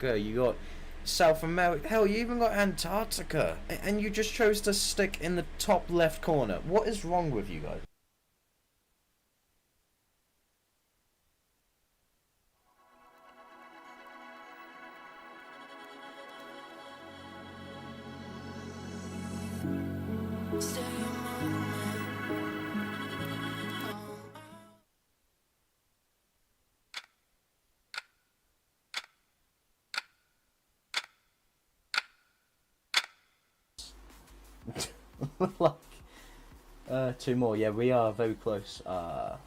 You got South America. Hell, you even got Antarctica. And you just chose to stick in the top left corner. What is wrong with you guys? Like, two more. Yeah, we are very close. To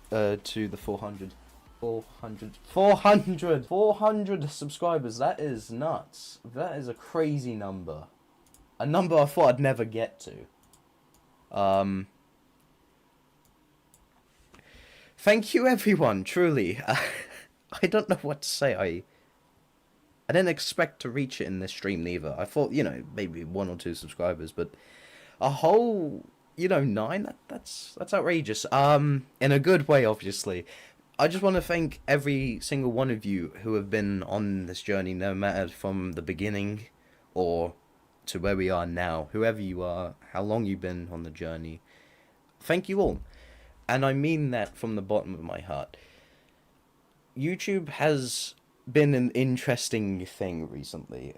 the 400. 400 subscribers. That is nuts. That is a crazy number. A number I thought I'd never get to. Thank you everyone, truly. I don't know what to say. I didn't expect to reach it in this stream neither. I thought, maybe 1 or 2 subscribers, but a whole, 9, that's outrageous. In a good way, obviously. I just want to thank every single one of you who have been on this journey, no matter from the beginning or to where we are now. Whoever you are, how long you've been on the journey. Thank you all. And I mean that from the bottom of my heart. YouTube has been an interesting thing recently.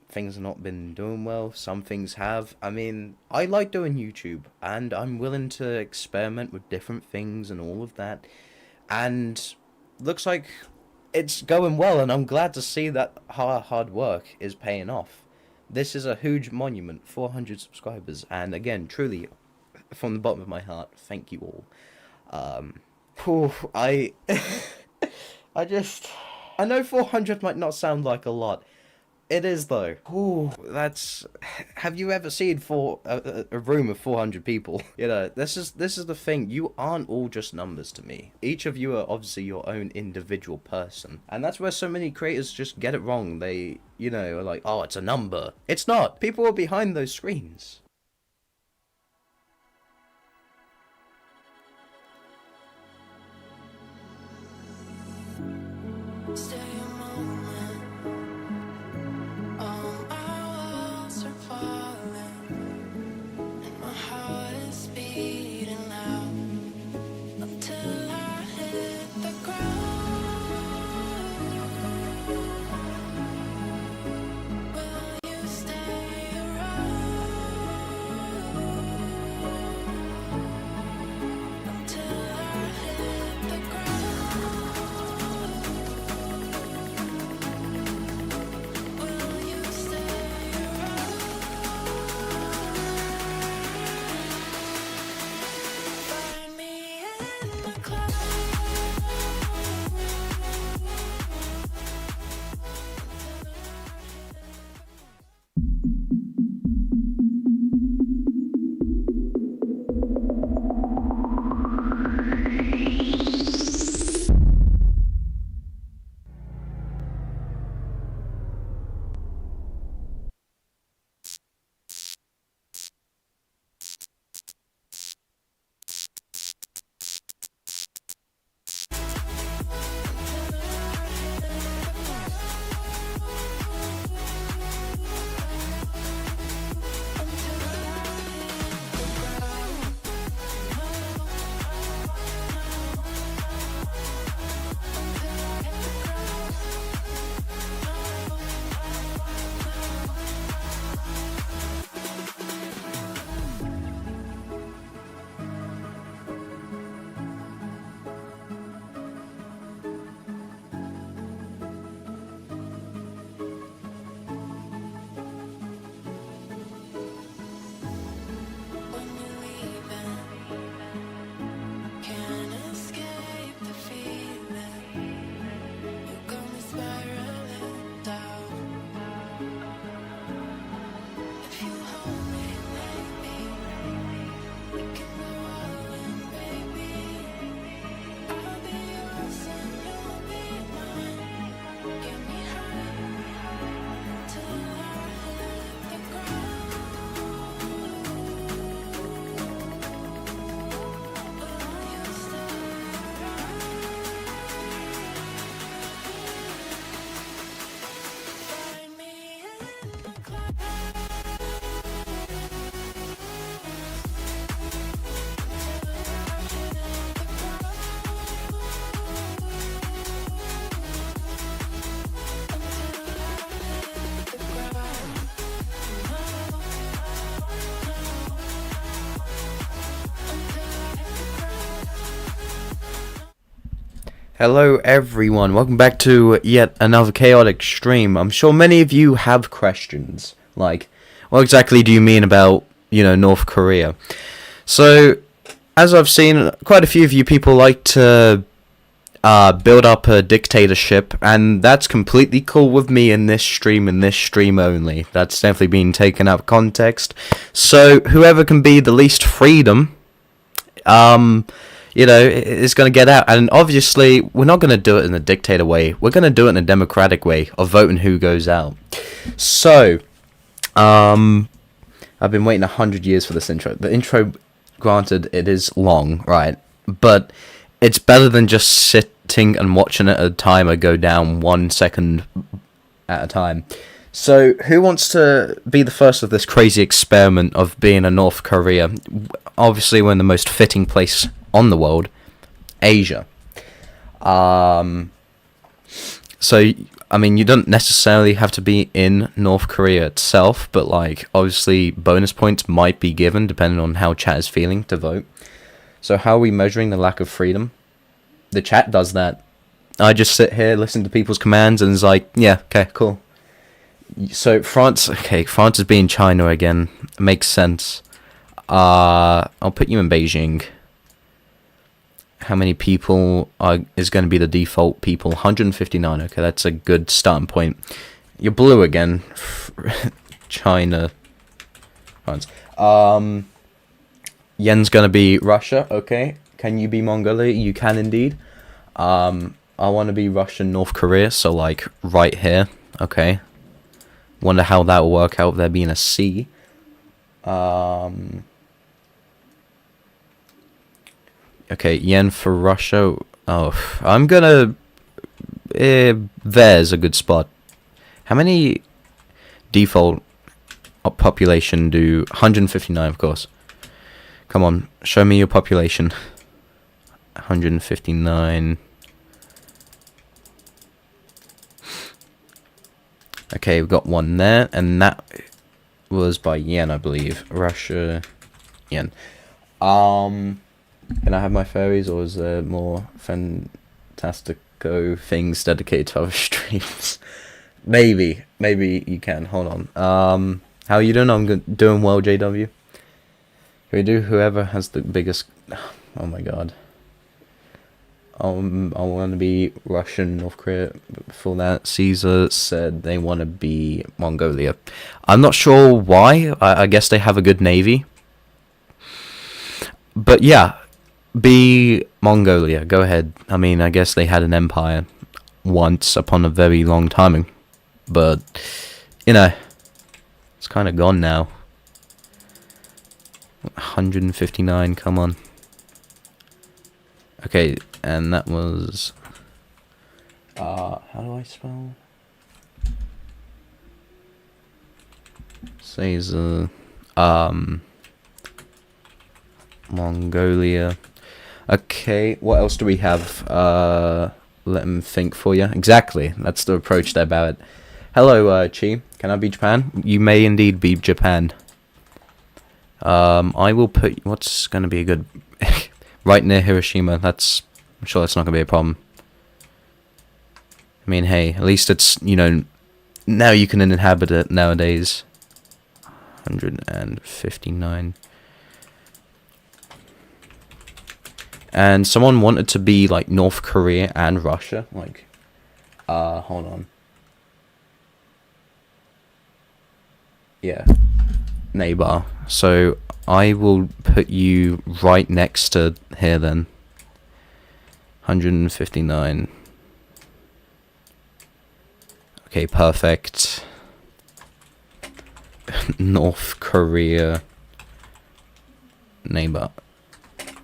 Things have not been doing well. Some things have. I mean, I like doing YouTube, and I'm willing to experiment with different things and all of that. And looks like it's going well, and I'm glad to see that hard work is paying off. This is a huge monument, 400 subscribers, and again, truly, from the bottom of my heart, thank you all. I know 400 might not sound like a lot. It is though. Have you ever seen a room of 400 people? This is the thing. You aren't all just numbers to me. Each of you are obviously your own individual person, and that's where so many creators just get it wrong. They, are like, oh, it's a number. It's not. People are behind those screens. Hello everyone, welcome back to yet another chaotic stream. I'm sure many of you have questions, like, what exactly do you mean about, North Korea? So, as I've seen, quite a few of you people like to build up a dictatorship, and that's completely cool with me in this stream only. That's definitely been taken out of context. So, whoever can be the least freedom, is going to get out. And obviously, we're not going to do it in a dictator way. We're going to do it in a democratic way of voting who goes out. So, I've been waiting 100 years for this intro. The intro, granted, it is long, right? But it's better than just sitting and watching it a timer go down 1 second at a time. So, who wants to be the first of this crazy experiment of being a North Korea? Obviously, we're in the most fitting place on the world, Asia. So, I mean, you don't necessarily have to be in North Korea itself, but, like, obviously, bonus points might be given depending on how chat is feeling to vote. So, how are we measuring the lack of freedom? The chat does that. I just sit here, listen to people's commands, and it's like, yeah, okay, cool. So, France is being China again. It makes sense. I'll put you in Beijing. How many people is going to be the default people? 159. Okay, that's a good starting point. You're blue again. China. France. Yen's going to be Russia. Okay. Can you be Mongolia? You can indeed. I want to be Russian North Korea, so like right here. Okay. Wonder how that will work out, there being a C. Okay, yen for Russia. Oh, I'm gonna... there's a good spot. How many default population do... 159, of course. Come on, show me your population. 159... Okay, we've got one there, and that was by yen, I believe. Russia, yen. Can I have my fairies, or is there more fantastico things dedicated to other streams? Maybe you can. Hold on. How are you doing? I'm doing well, JW. Can we do whoever has the biggest... Oh my god. I want to be Russian, North Korea. Before that, Caesar said they want to be Mongolia. I'm not sure why. I guess they have a good navy. But yeah, be Mongolia. Go ahead. I mean, I guess they had an empire once upon a very long time. But, it's kind of gone now. 159, come on. Okay, and that was... how do I spell? Caesar... Mongolia... Okay, what else do we have? Let him think for you. Exactly, that's the approach there, Barrett. Hello, Chi. Can I be Japan? You may indeed be Japan. I will put... What's going to be a good... right near Hiroshima. I'm sure that's not going to be a problem. I mean, hey, at least it's, now you can inhabit it nowadays. 159. And someone wanted to be, like, North Korea and Russia. Like, hold on. Yeah. Neighbor. So, I will put you right next to here then. 159. Okay, perfect. North Korea. Neighbor.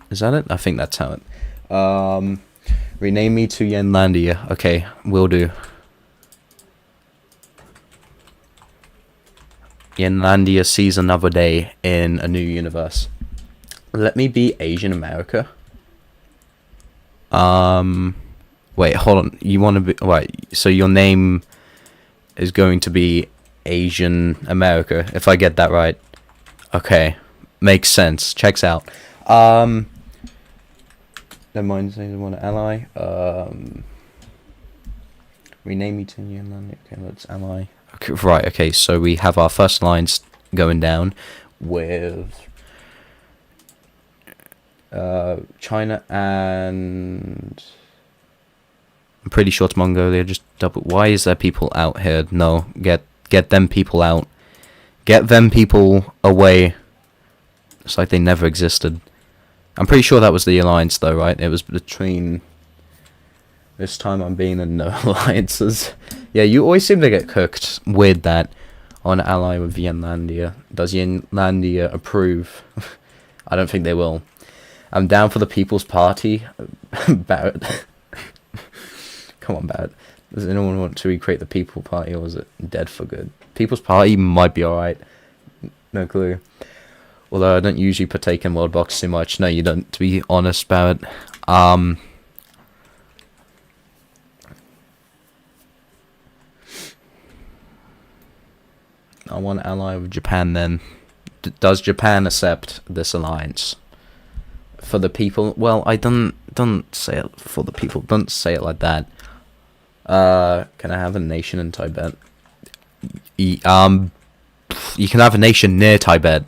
Is that it? I think that's how it. Rename me to Yenlandia. Okay, will do. Yenlandia sees another day in a new universe. Let me be Asian America. Wait, hold on. You want to be... Right, so your name is going to be Asian America, if I get that right. Okay, makes sense. Checks out. Never mind, say they want to ally. Rename me to Yunnan. Okay, let's ally. Okay, right, okay, so we have our first alliance going down with China and I'm pretty sure it's Mongolia. Just double. Why is there people out here? No, get them people out. Get them people away. It's like they never existed. I'm pretty sure that was the alliance, though, right? It was between. This time I'm being in no alliances. Yeah, you always seem to get cooked with that on ally with Vietnamlandia. Does Vietnamlandia approve? I don't think they will. I'm down for the People's Party. Barrett. Come on, Barrett. Does anyone want to recreate the People Party, or is it dead for good? People's Party might be alright. No clue. Although I don't usually partake in World Box too much. No, you don't, to be honest, Barrett. I want to ally with Japan then. Does Japan accept this alliance? For the people? Well, I don't say it for the people. Don't say it like that. Can I have a nation in Tibet? You can have a nation near Tibet.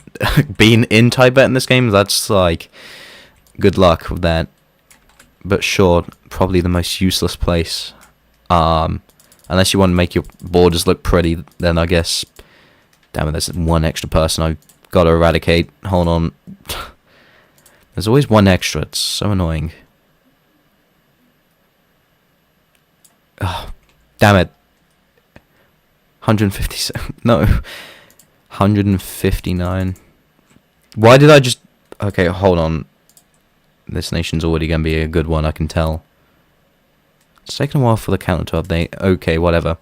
Being in Tibet in this game, that's like good luck with that. But sure, probably the most useless place. Unless you want to make your borders look pretty, then I guess. Damn it, there's one extra person I've got to eradicate. Hold on. There's always one extra. It's so annoying. Oh, damn it. 157. No. 159. Why did I just... Okay, hold on. This nation's already going to be a good one, I can tell. It's taken a while for the counter to update. Okay, whatever.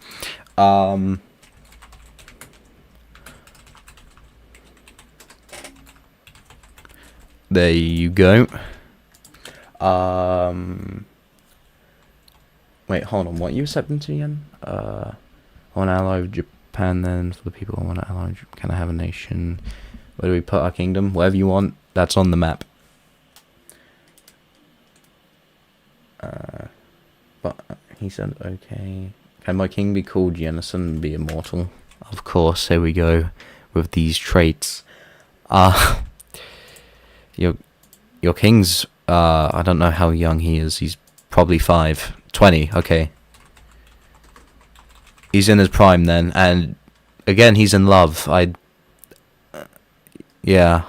There you go. Wait, hold on. What are you accepting to again? I want to ally with Japan then. For the people I want to ally with, can I have a nation? Where do we put our kingdom? Wherever you want. That's on the map. But he said, okay. Can my king be called Jenison and be immortal? Of course, here we go. With these traits. Your king's, I don't know how young he is. He's probably 20, okay. He's in his prime then, and again, he's in love. Yeah.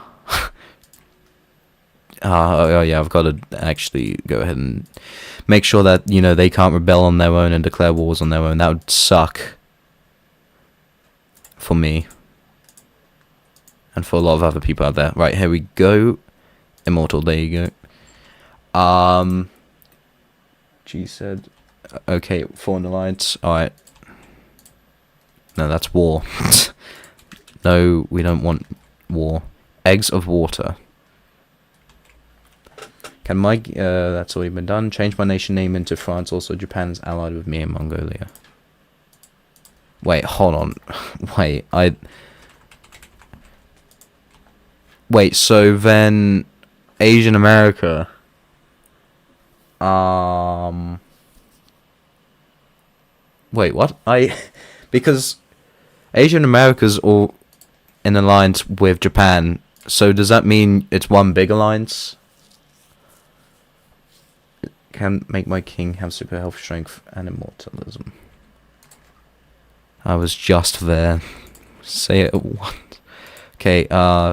Oh yeah, I've got to actually go ahead and make sure that, they can't rebel on their own and declare wars on their own. That would suck. For me. And for a lot of other people out there. Right, here we go. Immortal, there you go. G said, okay, Foreign Alliance, alright. No, that's war. No, we don't want war. Eggs of Water. Can my, that's already been done. Change my nation name into France. Also, Japan's allied with me in Mongolia. Wait, hold on. Wait, so then Asian America. Wait, what? Because Asian America's all in alliance with Japan. So does that mean it's one big alliance? Can make my king have super health, strength, and immortalism. I was just there. Say it once. Okay,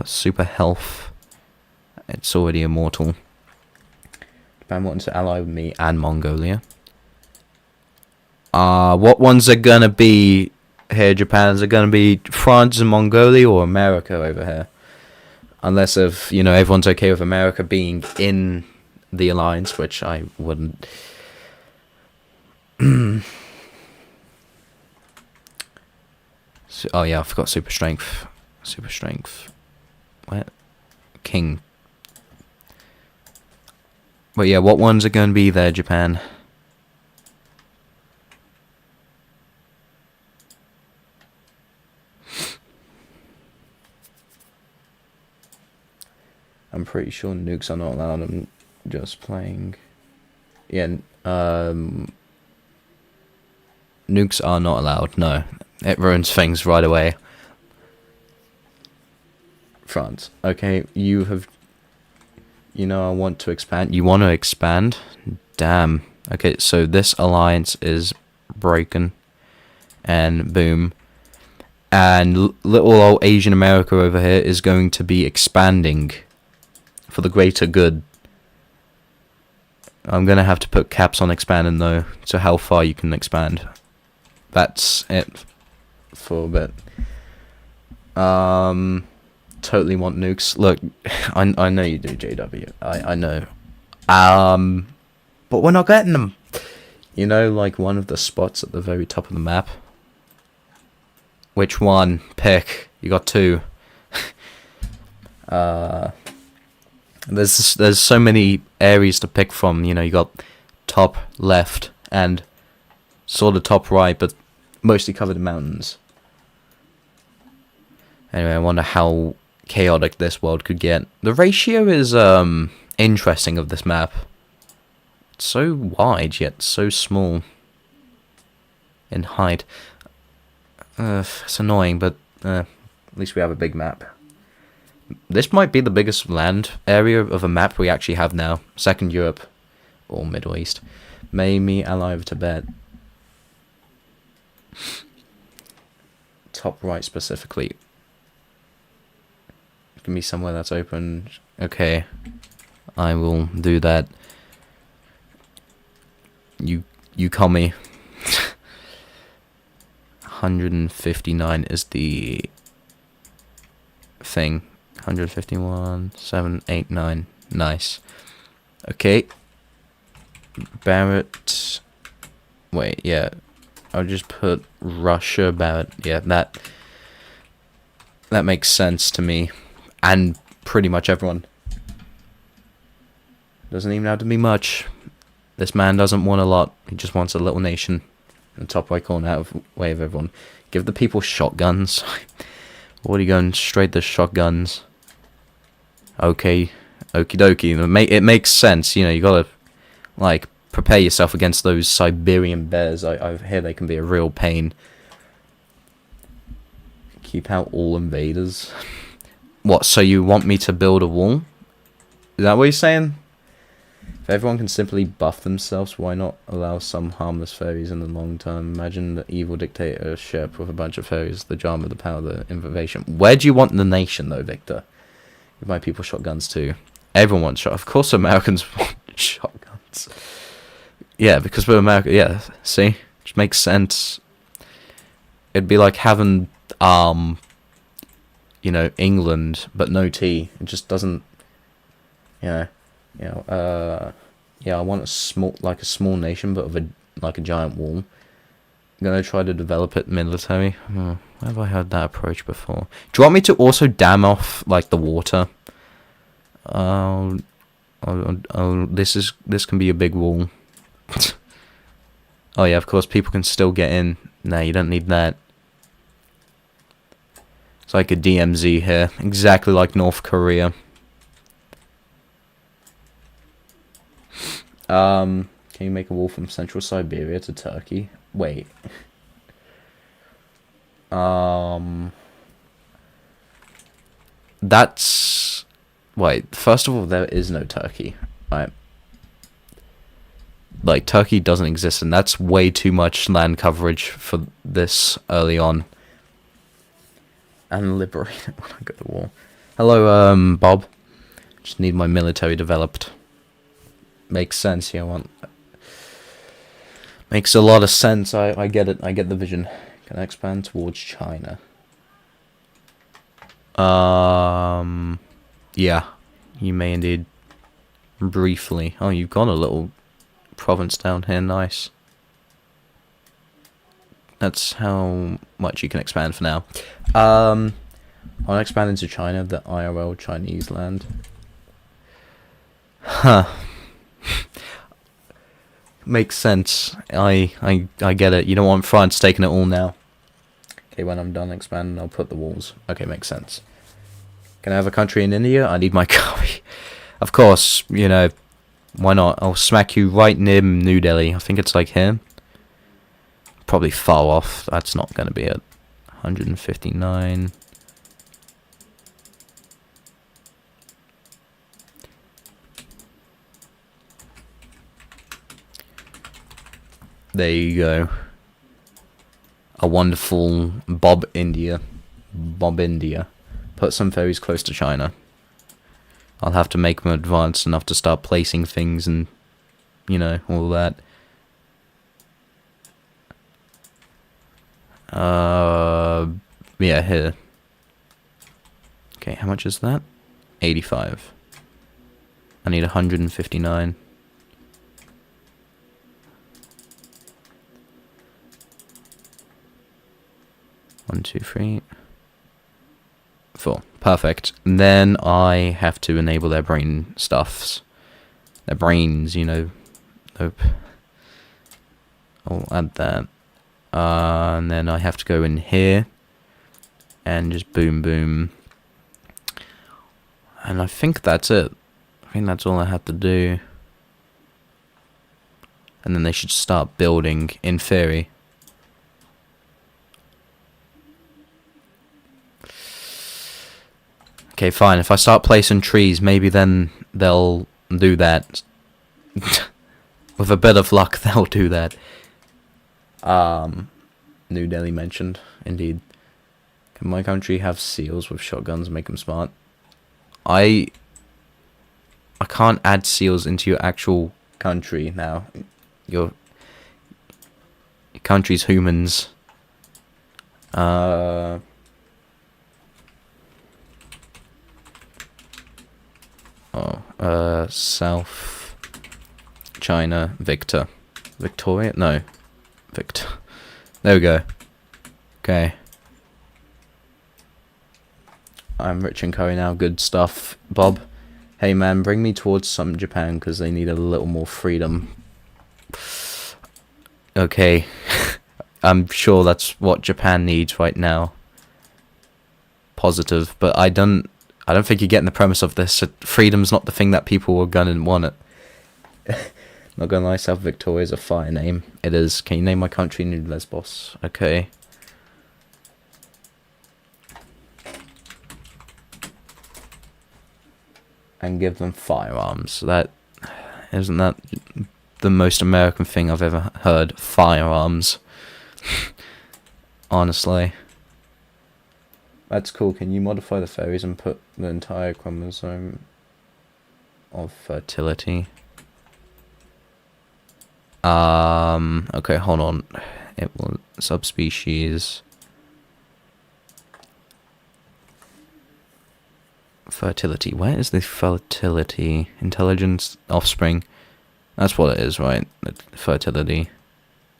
super health. It's already immortal. Japan wants to ally with me and Mongolia. What ones are gonna be here, Japan? Is it gonna be France and Mongolia or America over here? Unless if, everyone's okay with America being in the alliance, which I wouldn't. Oh yeah, I forgot super strength. Super strength. Where? King. But yeah, what ones are going to be there, Japan? I'm pretty sure nukes are not allowed. I'm just playing. Yeah, nukes are not allowed, no. It ruins things right away. France. Okay, you have... You know, I want to expand. You want to expand? Damn. Okay, so this alliance is broken. And boom. And little old Asian America over here is going to be expanding. For the greater good. I'm going to have to put caps on expanding though. So how far you can expand. That's it. For a bit. Totally want nukes. Look, I know you do, JW. I know. But we're not getting them. You know, like one of the spots at the very top of the map. Which one? Pick. You got two. There's so many areas to pick from. You know, you got top left and sort of top right, but mostly covered in mountains. Anyway, I wonder how chaotic this world could get. The ratio is interesting of this map. It's so wide yet so small in height. It's annoying, but at least we have a big map. This might be the biggest land area of a map we actually have now. Second Europe or Middle East. Maybe ally of Tibet. Top right specifically. Give me somewhere that's open. Okay, I will do that. You call me. 159 is the thing. 151, 7, 8, 9. Nice. Okay. Barrett. Wait, yeah. I'll just put Russia, Barrett. Yeah, that makes sense to me. And pretty much everyone. Doesn't even have to be much. This man doesn't want a lot. He just wants a little nation. In the top right corner, out of way of everyone. Give the people shotguns. What are you going straight to shotguns? Okay. Okie dokie. It makes sense. You know, you gotta, like, prepare yourself against those Siberian bears. I hear they can be a real pain. Keep out all invaders. What, so you want me to build a wall? Is that what you're saying? If everyone can simply buff themselves, why not allow some harmless fairies in the long term? Imagine the evil dictatorship with a bunch of fairies, the drama, the power, the innovation. Where do you want the nation, though, Victor? Give my people shotguns, too. Everyone wants shotguns. Of course Americans want shotguns. Yeah, because we're America. Yeah, see? Which makes sense. It'd be like having, you know, England, but no tea. It just doesn't, yeah, I want a small nation, but with a giant wall. I'm gonna try to develop it military. Where have I heard that approach before? Do you want me to also dam off, like, the water? This can be a big wall. Oh yeah, of course, people can still get in. Nah, you don't need that. It's like a DMZ here, exactly like North Korea. Can you make a wall from Central Siberia to Turkey? Wait. That's... Wait, first of all, there is no Turkey, right? Like, Turkey doesn't exist, and that's way too much land coverage for this early on. And liberate it when I go to war. Hello, Bob. Just need my military developed. Makes sense, yeah, makes a lot of sense, I get it, I get the vision. Can I expand towards China? Yeah, you may indeed. Briefly. Oh, you've got a little province down here, nice. That's how much you can expand for now. I want to expand into China, the IRL Chinese land. Huh. Makes sense. I get it. You don't want France taking it all now. Okay, when I'm done expanding, I'll put the walls. Okay, makes sense. Can I have a country in India? I need my curry. Of course, you know, Why not? I'll smack you right near New Delhi. I think it's like here. Probably far off. That's not going to be it. 159. There you go. A wonderful Bob India. Bob India. Put some ferries close to China. I'll have to make them advanced enough to start placing things and, you know, all that. Yeah, here. Okay, how much is that? 85. I need 159. 1, 2, 3, 4. Perfect. And then I have to enable their brain stuffs. Their brains, you know. Nope. I'll add that. And then I have to go in here. And just boom, boom. And I think that's it. I think that's all I have to do. And then they should start building, in theory. Okay, fine. If I start placing trees, maybe then they'll do that. With a bit of luck, they'll do that. New Delhi mentioned, indeed. Can my country have seals with shotguns, make them smart? I can't add seals into your actual country now. Your country's humans. South China, Victor. Victoria? No. Victor. There we go. Okay. I'm rich and curry now. Good stuff, Bob. Hey man, bring me towards some Japan because they need a little more freedom. Okay. I'm sure that's what Japan needs right now. Positive, but I don't think you're getting the premise of this. Freedom's not the thing that people are gonna want it. Not gonna lie, South Victoria is a fire name. It is. Can you name my country New Lesbos? Okay. And give them firearms. That isn't that the most American thing I've ever heard. Firearms. Honestly. That's cool. Can you modify the fairies and put the entire chromosome of fertility? Okay, hold on. It will subspecies fertility. Where is the fertility? Intelligence, offspring. That's what it is, right? Fertility.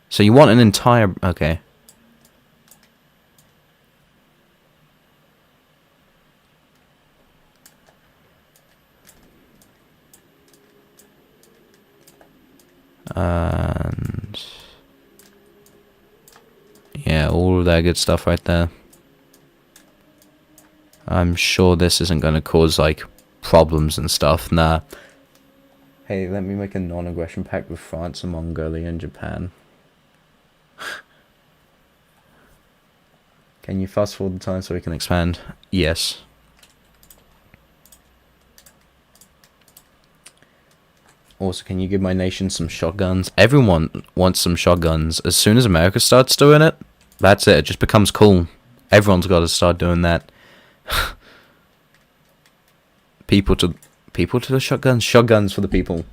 So you want an entire... Okay. And... yeah, all of that good stuff right there. I'm sure this isn't going to cause, like, problems and stuff. Nah. Hey, let me make a non-aggression pact with France and Mongolia and Japan. Can you fast forward the time so we can expand? Yes. Also, can you give my nation some shotguns? Everyone wants some shotguns. As soon as America starts doing it, that's it. It just becomes cool. Everyone's got to start doing that. People to the shotguns. Shotguns for the people.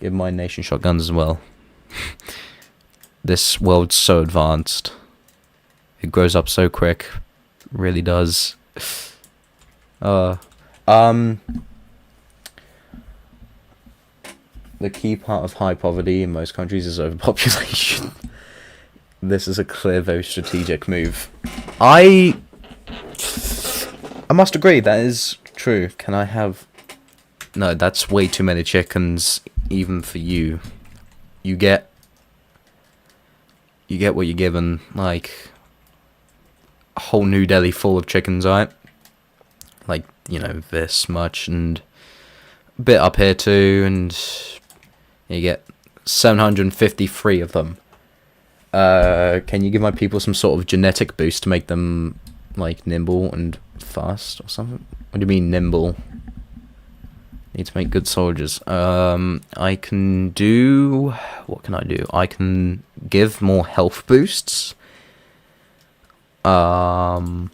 Give my nation shotguns as well. This world's so advanced. It grows up so quick. It really does. The key part of high poverty in most countries is overpopulation. This is a clear, very strategic move. I must agree, that is true. Can I have... No, that's way too many chickens, even for you. You get what you're given, like... a whole New Delhi full of chickens, right? Like, you know, this much, and... bit up here too, and you get 753 of them. Can you give my people some sort of genetic boost to make them like nimble and fast or something? What do you mean nimble? Need to make good soldiers. I can do... What can I do? I can give more health boosts. And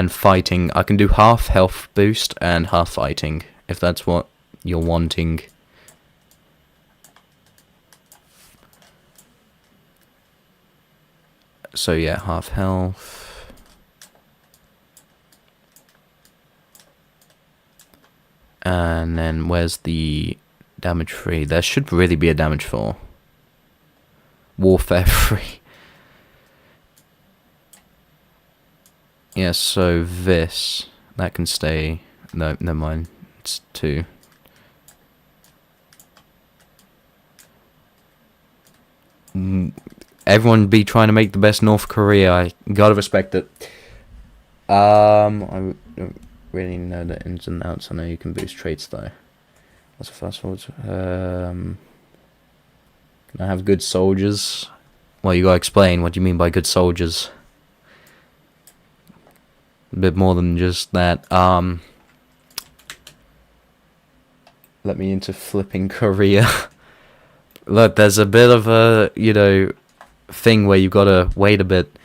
fighting. I can do half health boost and half fighting, if that's what you're wanting. So yeah, half health. And then where's the damage free? There should really be a damage for. Warfare free. Yeah, so this, that can stay. No, never mind. It's 2. Everyone be trying to make the best North Korea. I gotta respect it. I don't really know the ins and outs. I know you can boost traits though. What's the fast forward? Can I have good soldiers? Well, you gotta explain. What do you mean by good soldiers? A bit more than just that. Let me into flipping Korea. Look, there's a bit of a, thing where you gotta wait a bit.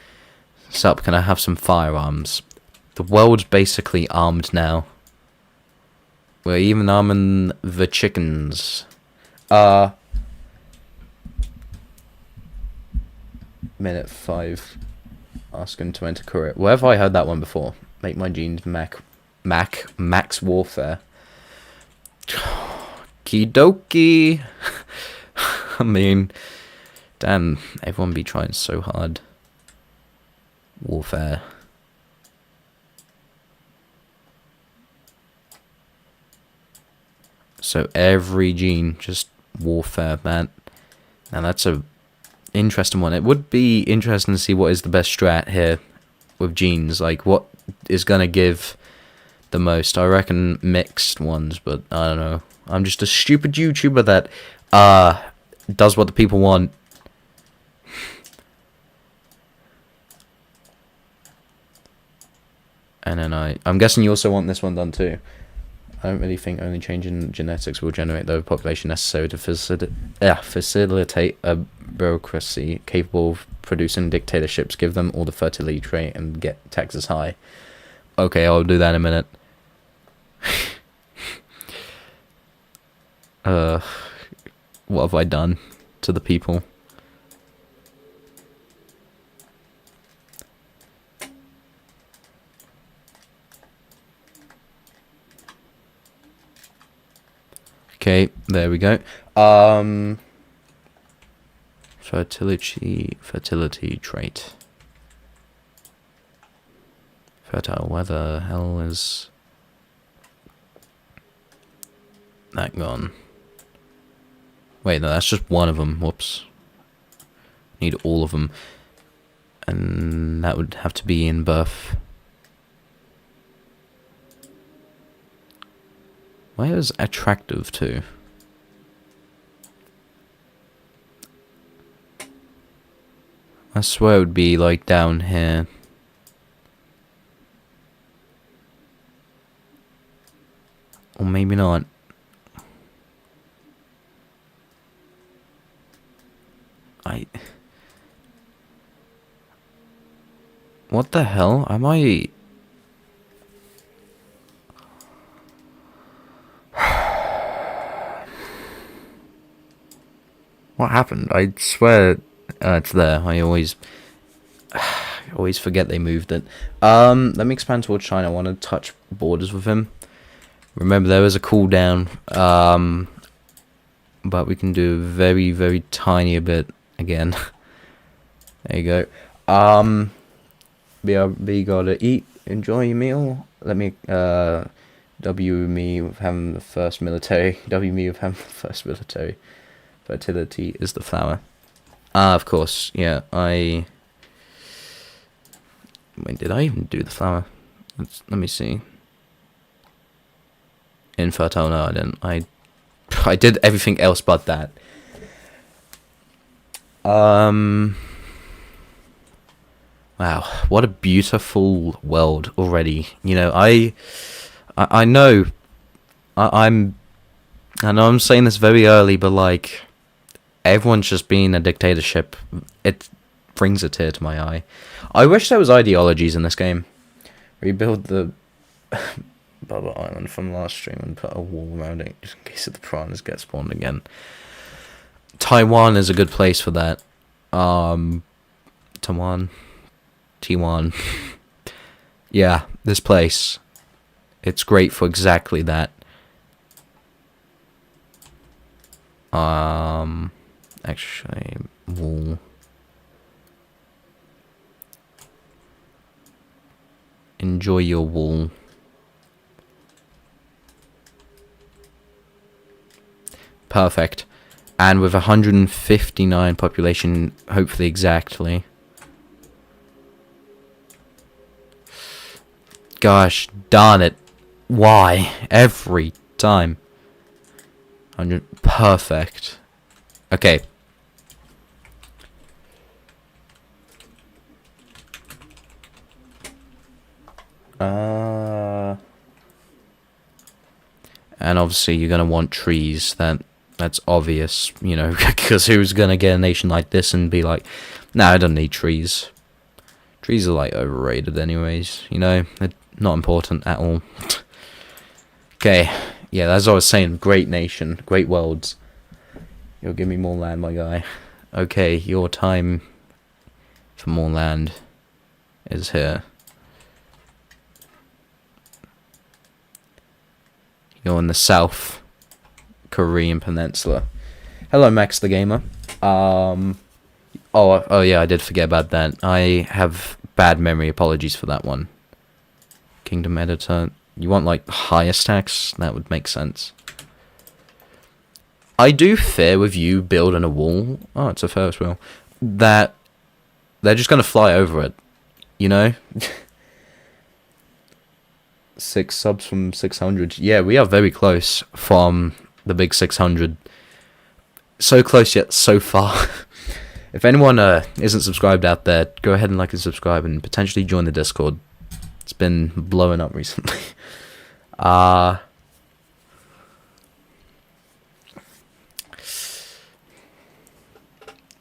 Sup, can I have some firearms? The world's basically armed now. We're even arming the chickens. Minute 5. Asking to enter Korea. Where have I heard that one before? Make my genes max warfare. Kidoki. I mean, damn, everyone be trying so hard. Warfare. So every gene, just warfare, man. Now that's a interesting one. It would be interesting to see what is the best strat here with genes. Like, what is gonna give the most? I reckon mixed ones, but I don't know. I'm just a stupid YouTuber that does what the people want. And then I'm guessing you also want this one done too. I don't really think only changing genetics will generate the population necessary to facilitate a bureaucracy capable of producing dictatorships. Give them all the fertility trait and get taxes high. Okay, I'll do that in a minute. What have I done to the people? Okay, there we go. Fertility trait. Fertile. Where the hell is that gone? Wait, no, that's just one of them. Whoops. Need all of them. And that would have to be in birth. Where is attractive to? I swear it would be like down here. Or maybe not. What the hell? Am I... What happened? I swear it's there. I always forget they moved it. Let me expand towards China. I want to touch borders with him. Remember, there was a cooldown. But we can do very, very tiny a bit again. There you go. BRB gotta eat. Enjoy your meal. Let me W me with having the first military. W me with having the first military. Fertility is the flower. Of course, yeah, Wait, did I even do the flower? Let me see. infertile. No, I didn't. I did everything else but that. Wow, what a beautiful world already. You know, I know, I know I'm saying this very early, but like, everyone's just being a dictatorship. It brings a tear to my eye. I wish there was ideologies in this game. Rebuild the Bubba Island from last stream and put a wall around it just in case the piranhas get spawned again. Taiwan is a good place for that. Taiwan. Yeah, this place. It's great for exactly that. Actually, wall. Enjoy your wall. Perfect. And with 159 population, hopefully exactly. Gosh darn it. Why? Every time. 100. Perfect. Okay. And obviously you're going to want trees. That's obvious, you know, because who's going to get a nation like this and be like, nah, I don't need trees. Trees are, like, overrated anyways, you know? They're not important at all. Okay, yeah, as I was saying, great nation, great worlds. You'll give me more land, my guy. Okay, your time for more land is here. You're in the South Korean Peninsula. Hello, Max the Gamer. Oh yeah, I did forget about that. I have bad memory. Apologies for that one. Kingdom Editor. You want, like, higher stacks? That would make sense. I do fear with you building a wall. Oh, it's a Ferris wheel. That they're just going to fly over it. You know? 6 subs from 600. Yeah, we are very close from the big 600. So close yet so far. If anyone isn't subscribed out there, go ahead and like and subscribe and potentially join the Discord. It's been blowing up recently. At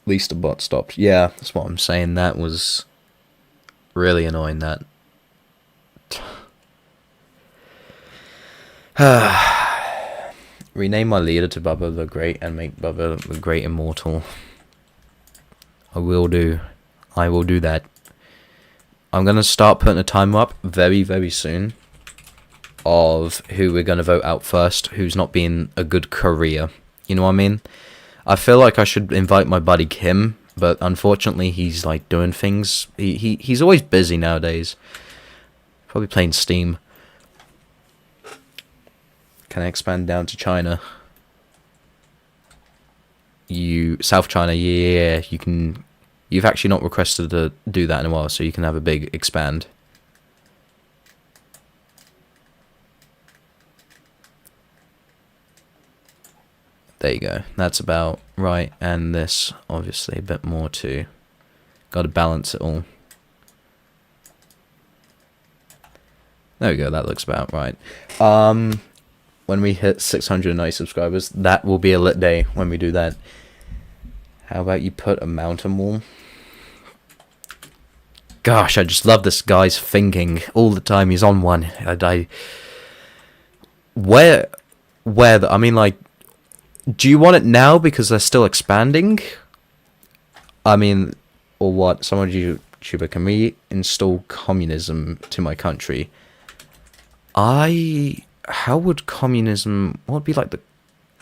least the bot stopped. Yeah, that's what I'm saying. That was really annoying, that. Rename my leader to Bubba the Great and make Bubba the Great immortal. I will do that. I'm going to start putting a timer up very, very soon of who we're going to vote out first, who's not being a good courier. You know what I mean? I feel like I should invite my buddy Kim, but unfortunately he's, like, doing things. He's always busy nowadays. Probably playing Steam. Can I expand down to China? South China, yeah, you can. You've actually not requested to do that in a while, so you can have a big expand. There you go. That's about right, and this, obviously, a bit more too. Got to balance it all. There we go, that looks about right. When we hit 690 subscribers, that will be a lit day when we do that. How about you put a mountain wall? Gosh, I just love this guy's thinking all the time. He's on one. I mean, like, do you want it now because they're still expanding? I mean, or what? Someone YouTuber, can we install communism to my country? How would communism... What would be, like, the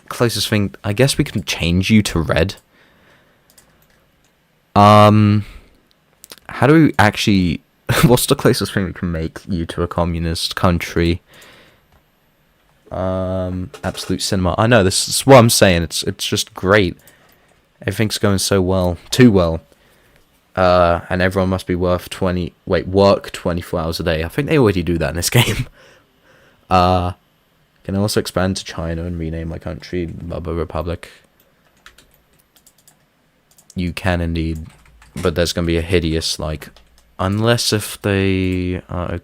closest thing? I guess we can change you to red. How do we actually... What's the closest thing we can make you to a communist country? Absolute cinema. I know, this is what I'm saying. It's just great. Everything's going so well. Too well. And everyone must be work 24 hours a day. I think they already do that in this game. Can also expand to China and rename my country Bubba Republic. You can indeed, but there's gonna be a hideous, like, unless if they are.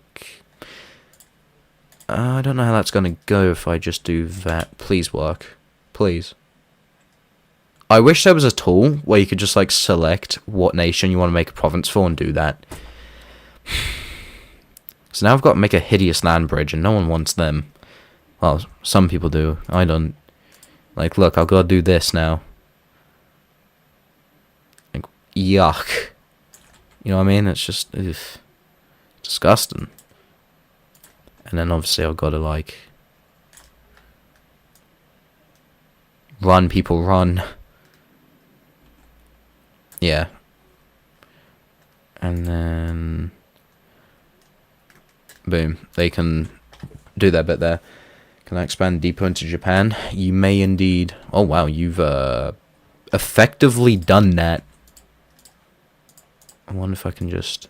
I don't know how that's gonna go if I just do that. Please work, please. I wish there was a tool where you could just like select what nation you want to make a province for and do that. So now I've got to make a hideous land bridge, and no one wants them. Well, some people do. I don't. Like, look, I've got to do this now. Like, yuck. You know what I mean? It's just disgusting. And then obviously I've got to, like, run, people, run. Yeah. And then boom, they can do that bit there. Can I expand deeper into Japan? You may indeed. Oh wow, you've effectively done that. I wonder if I can just...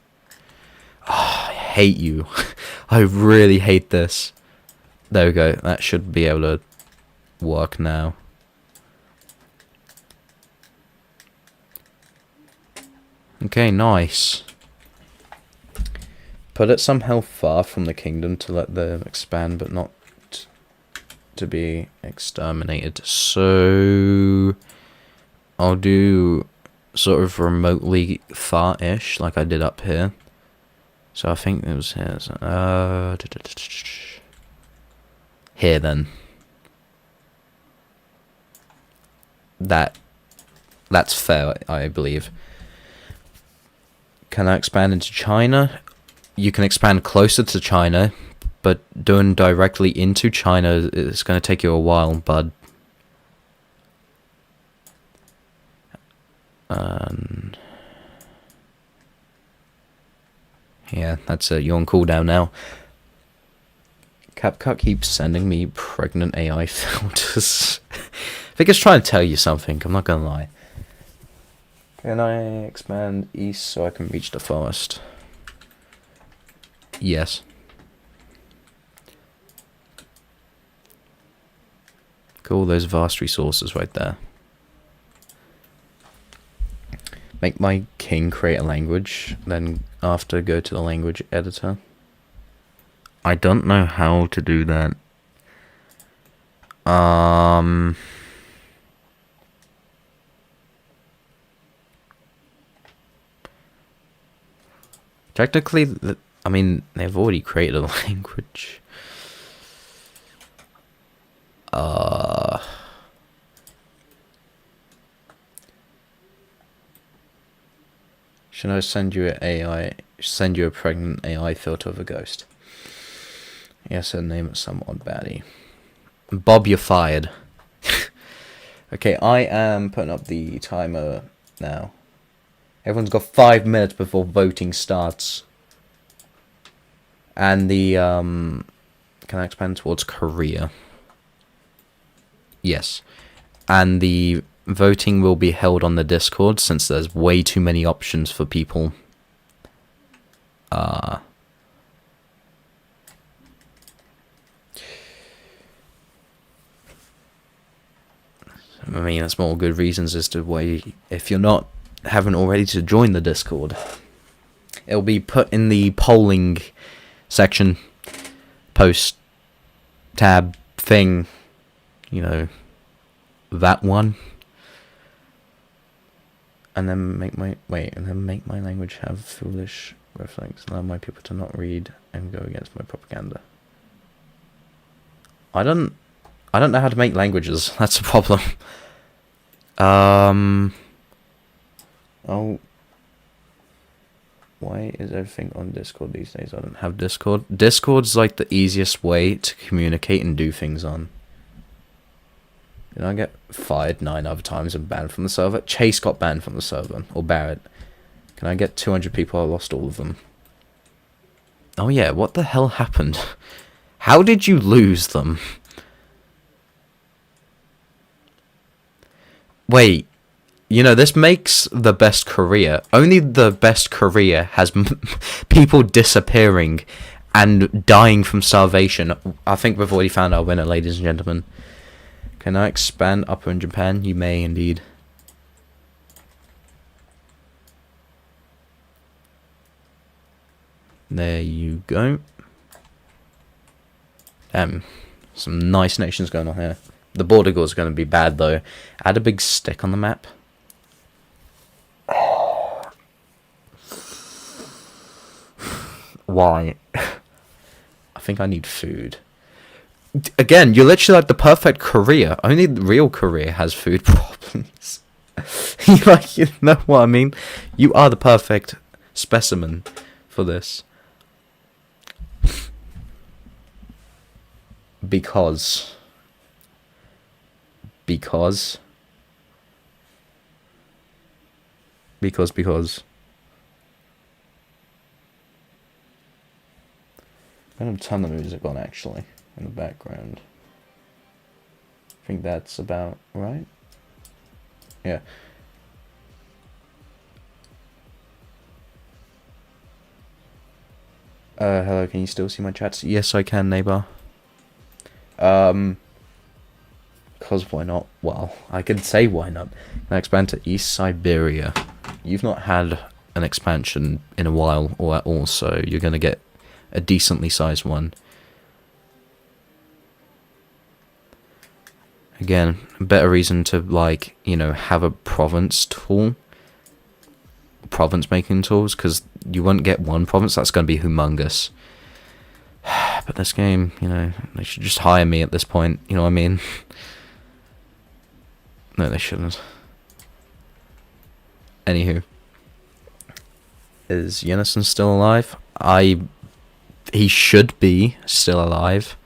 Oh, I hate you. I really hate this. There we go. That should be able to work now. Okay, nice. Put it somehow far from the kingdom to let them expand, but not to be exterminated. So I'll do sort of remotely far-ish, like I did up here. So I think it was here. So, here then. That's fair, I believe. Can I expand into China? You can expand closer to China, but doing directly into China is going to take you a while, bud. Yeah, that's it. You're on cooldown now. CapCut keeps sending me pregnant AI filters. I think it's trying to tell you something, I'm not gonna lie. Can I expand east so I can reach the forest? Yes. Cool, those vast resources right there. Make my king create a language, then after go to the language editor. I don't know how to do that. Technically, I mean, they've already created a language. Should I send you a pregnant AI filter of a ghost? Yes, and name it some odd baddie. Bob, you're fired. Okay, I am putting up the timer now. Everyone's got 5 minutes before voting starts. And the, can I expand towards Korea? Yes. And the voting will be held on the Discord, since there's way too many options for people. I mean, that's more good reasons as to why, if you're haven't already, to join the Discord. It'll be put in the polling section, post tab thing, you know, that one. And then make my language have foolish reflex, allow my people to not read and go against my propaganda. I don't know how to make languages. That's a problem. Oh, why is everything on Discord these days? I don't have Discord. Discord's like the easiest way to communicate and do things on. Did I get fired 9 other times and banned from the server? Chase got banned from the server, or Barrett. Can I get 200 people? I lost all of them. Oh yeah, what the hell happened? How did you lose them? Wait, you know, this makes the best career. Only the best career has people disappearing and dying from starvation. I think we've already found our winner, ladies and gentlemen. Can I expand upper in Japan? You may indeed. There you go. Some nice nations going on here. The border guard's going to be bad though. Add a big stick on the map. Why? I think I need food. Again, you're literally like the perfect Korea. Only the real Korea has food problems. You know what I mean? You are the perfect specimen for this. Because I'm gonna turn the music on actually in the background. I think that's about right. Yeah. Hello, can you still see my chats? Yes, I can, neighbor. Cause why not? Well, I could say why not. Now expand to East Siberia. You've not had an expansion in a while or at all, so you're gonna get a decently sized one. Again, a better reason to, like, you know, have a province tool. Province making tools, because you won't get one province, that's going to be humongous. But this game, you know, they should just hire me at this point, you know what I mean? No, they shouldn't. Anywho. Is Yenison still alive? He should be still alive.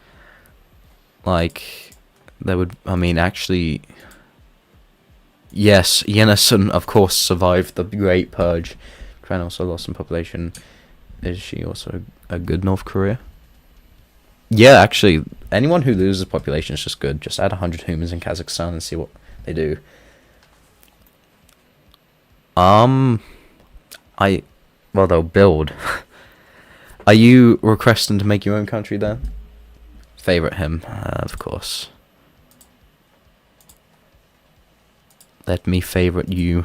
Like, there would, I mean, actually... Yes, Yenison, of course, survived the Great Purge. Ukraine also lost some population. Is she also a good North Korea? Yeah, actually, anyone who loses population is just good. Just add 100 humans in Kazakhstan and see what they do. Well, they'll build. Are you requesting to make your own country then? Favorite him, of course. Let me favorite you.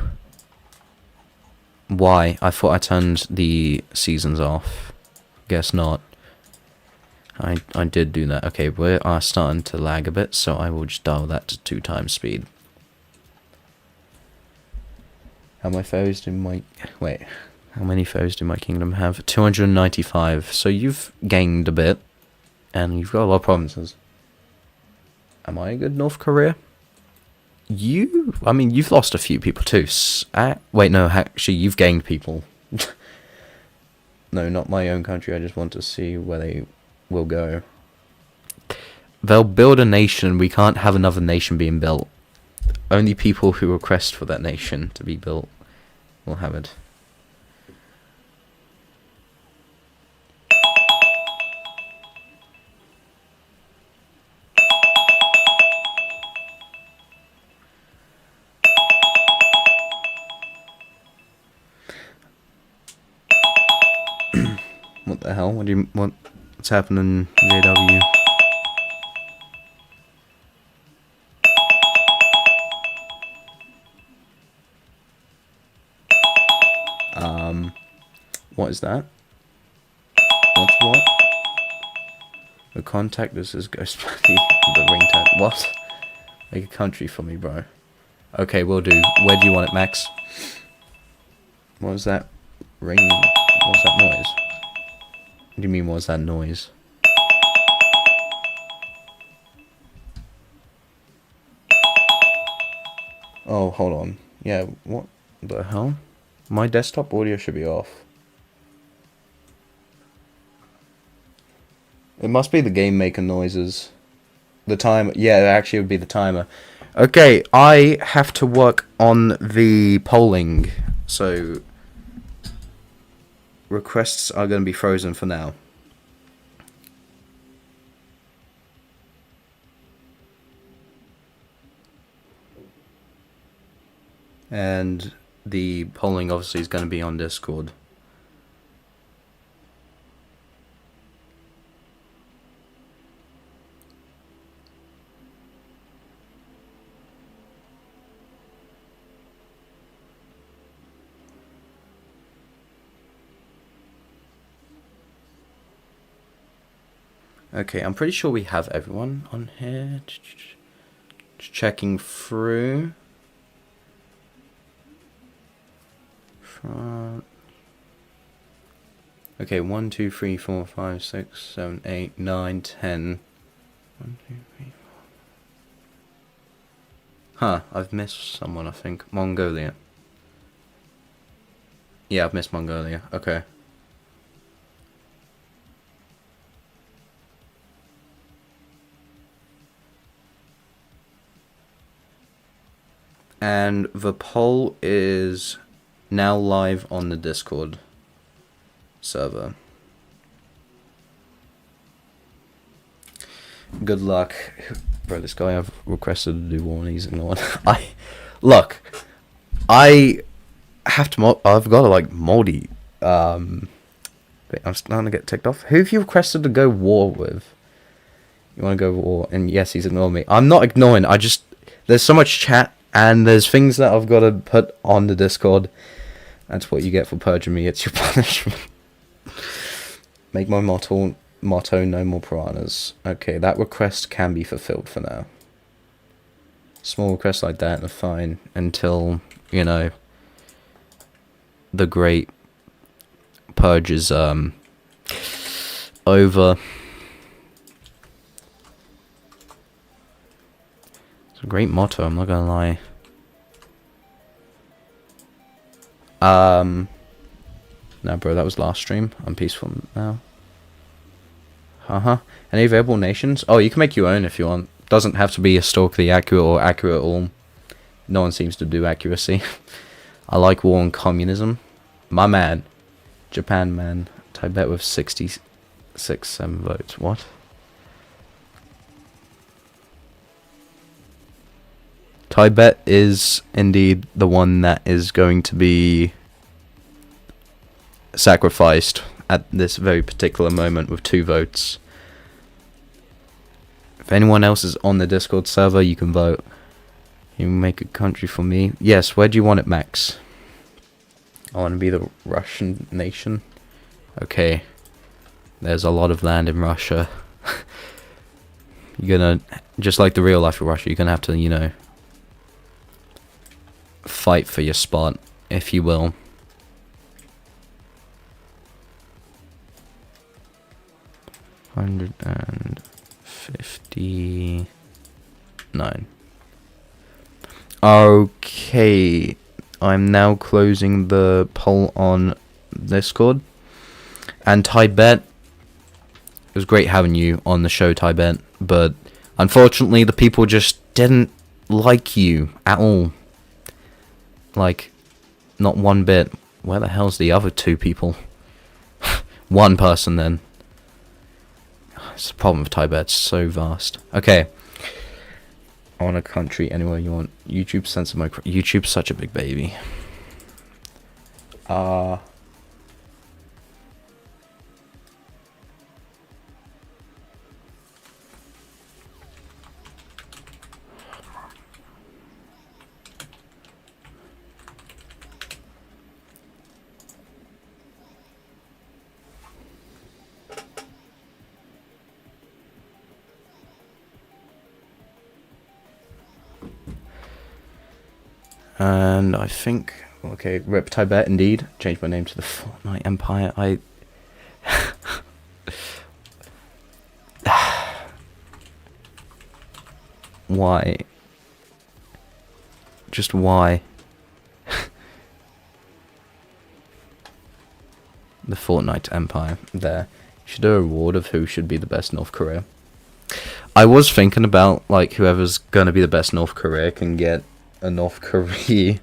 Why? I thought I turned the seasons off. Guess not. I did do that. Okay, we are starting to lag a bit, so I will just dial that to 2 times speed. How many foes do my... Wait. How many foes do my kingdom have? 295. So you've gained a bit. And you've got a lot of provinces. Am I a good North Korea? I mean, you've lost a few people too. Wait, no, actually, you've gained people. No, not my own country. I just want to see where they will go. They'll build a nation. We can't have another nation being built. Only people who request for that nation to be built will have it. What the hell? What's happening, JW? What is that? What's what? The contact, this is Ghostbuddy, the ringtone. What? Make a country for me, bro. Okay, will do. Where do you want it, Max? What was that ring? What was that noise? What do you mean, what was that noise? Oh, hold on. Yeah, what the hell? My desktop audio should be off. It must be the game making noises. The timer. Yeah, it actually would be the timer. Okay, I have to work on the polling. So, requests are going to be frozen for now. And the polling obviously is going to be on Discord. Okay, I'm pretty sure we have everyone on here. Just checking through. Okay, 1, 2, 3, 4, 5, 6, 7, 8, 9, 10. 1, 2, 3, 4. Huh, I've missed someone, I think. Mongolia. Yeah, I've missed Mongolia. Okay. And the poll is now live on the Discord server. Good luck. Bro, this guy I've requested to do war and he's ignored. I have to I've got to like moldy. I'm starting to get ticked off. Who have you requested to go war with? You want to go war? And yes, he's ignored me. I'm not ignoring. There's so much chat and there's things that I've got to put on the Discord. That's what you get for purging me. It's your punishment. Make my motto no more piranhas. Okay, that request can be fulfilled for now. Small requests like that are fine until, you know, the great purge is over. It's a great motto, I'm not gonna lie. No, bro, that was last stream. I'm peaceful now. Any available nations? Oh, you can make your own if you want. Doesn't have to be historically accurate or accurate at all. No one seems to do accuracy. I like war and communism. My man. Japan, man. Tibet with 7 votes. What? Tibet is indeed the one that is going to be sacrificed at this very particular moment with 2 votes. If anyone else is on the Discord server, you can vote. You make a country for me. Yes, where do you want it, Max? I want to be the Russian nation. Okay. There's a lot of land in Russia. You're gonna, just like the real life of Russia, you're gonna have to, you know, fight for your spot, if you will. $159. Okay, I'm now closing the poll on Discord. And Tibet, it was great having you on the show, Tibet, but unfortunately the people just didn't like you at all. Like, not one bit. Where the hell's the other 2 people? One person then. It's the problem with Tibet, it's so vast. Okay. I want a country anywhere you want. YouTube censor my... YouTube's such a big baby. And I think... Okay, rip Tibet indeed. Change my name to the Fortnite Empire. Why? Just why? The Fortnite Empire. There. Should do a reward of who should be the best North Korea. I was thinking about, like, whoever's gonna be the best North Korea can get a North Korea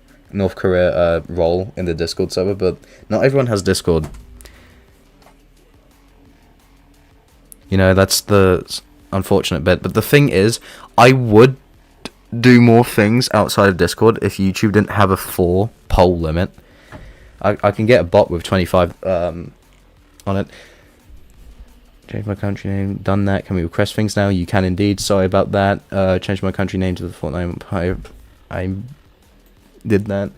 role in the Discord server, but not everyone has Discord. You know, that's the unfortunate bit. But the thing is, I would do more things outside of Discord if YouTube didn't have a 4 poll limit. I can get a bot with 25 on it. Change my country name. Done that. Can we request things now? You can indeed. Sorry about that. Change my country name to the Fortnite Empire. I did that.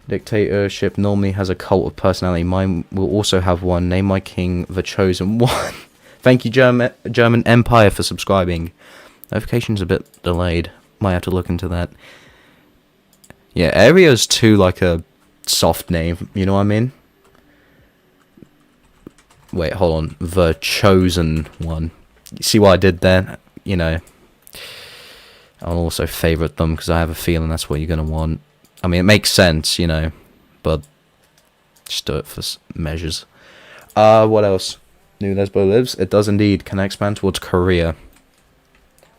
Dictatorship normally has a cult of personality. Mine will also have one. Name my king the chosen one. Thank you, German Empire, for subscribing. Notification's a bit delayed. Might have to look into that. Yeah, Area's too like a soft name, you know what I mean? Wait, hold on. The Chosen One. You see what I did there? You know, I'll also favorite them because I have a feeling that's what you're going to want. I mean, it makes sense, you know, but just do it for measures. What else? New Lesbo lives. It does indeed. Can I expand towards Korea?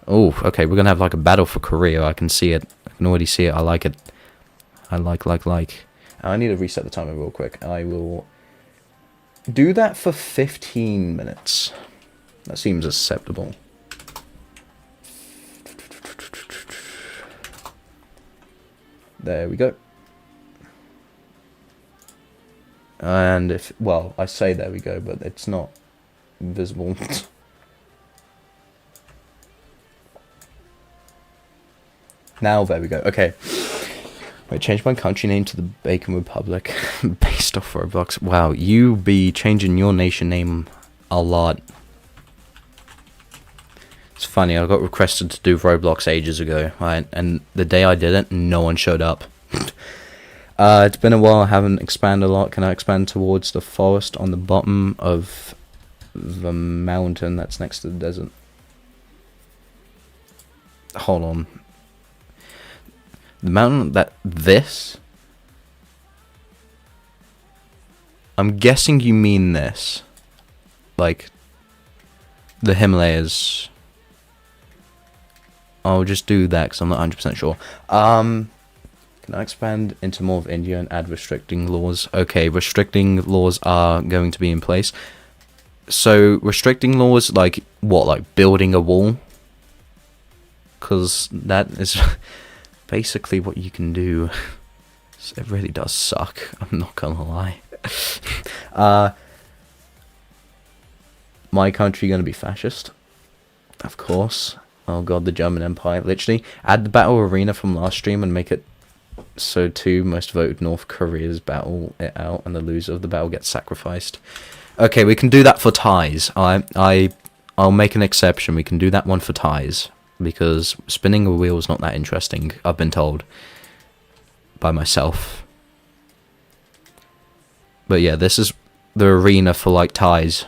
Oh, okay. We're going to have like a battle for Korea. I can see it. I can already see it. I like it. I like. I need to reset the timer real quick. I will do that for 15 minutes. That seems acceptable. There we go. And if, well, I say there we go, but it's not visible. Now there we go. Okay. I changed my country name to the Bacon Republic based off Roblox. Wow, you be changing your nation name a lot. It's funny, I got requested to do Roblox ages ago, right? And the day I did it, no one showed up. It's been a while, I haven't expanded a lot. Can I expand towards the forest on the bottom of the mountain that's next to the desert? Hold on. The mountain that this? I'm guessing you mean this. Like the Himalayas. I'll just do that because I'm not 100% sure. Can I expand into more of India and add restricting laws? Okay, restricting laws are going to be in place. So restricting laws, like what? Like building a wall? Because that is basically what you can do. It really does suck. I'm not gonna lie. My country gonna be fascist? Of course. Oh god, the German Empire. Literally, add the battle arena from last stream and make it so too most voted North Korea's battle it out, and the loser of the battle gets sacrificed. Okay, we can do that for ties. I'll make an exception. We can do that one for ties. Because spinning a wheel is not that interesting, I've been told. By myself. But yeah, this is the arena for, like, ties.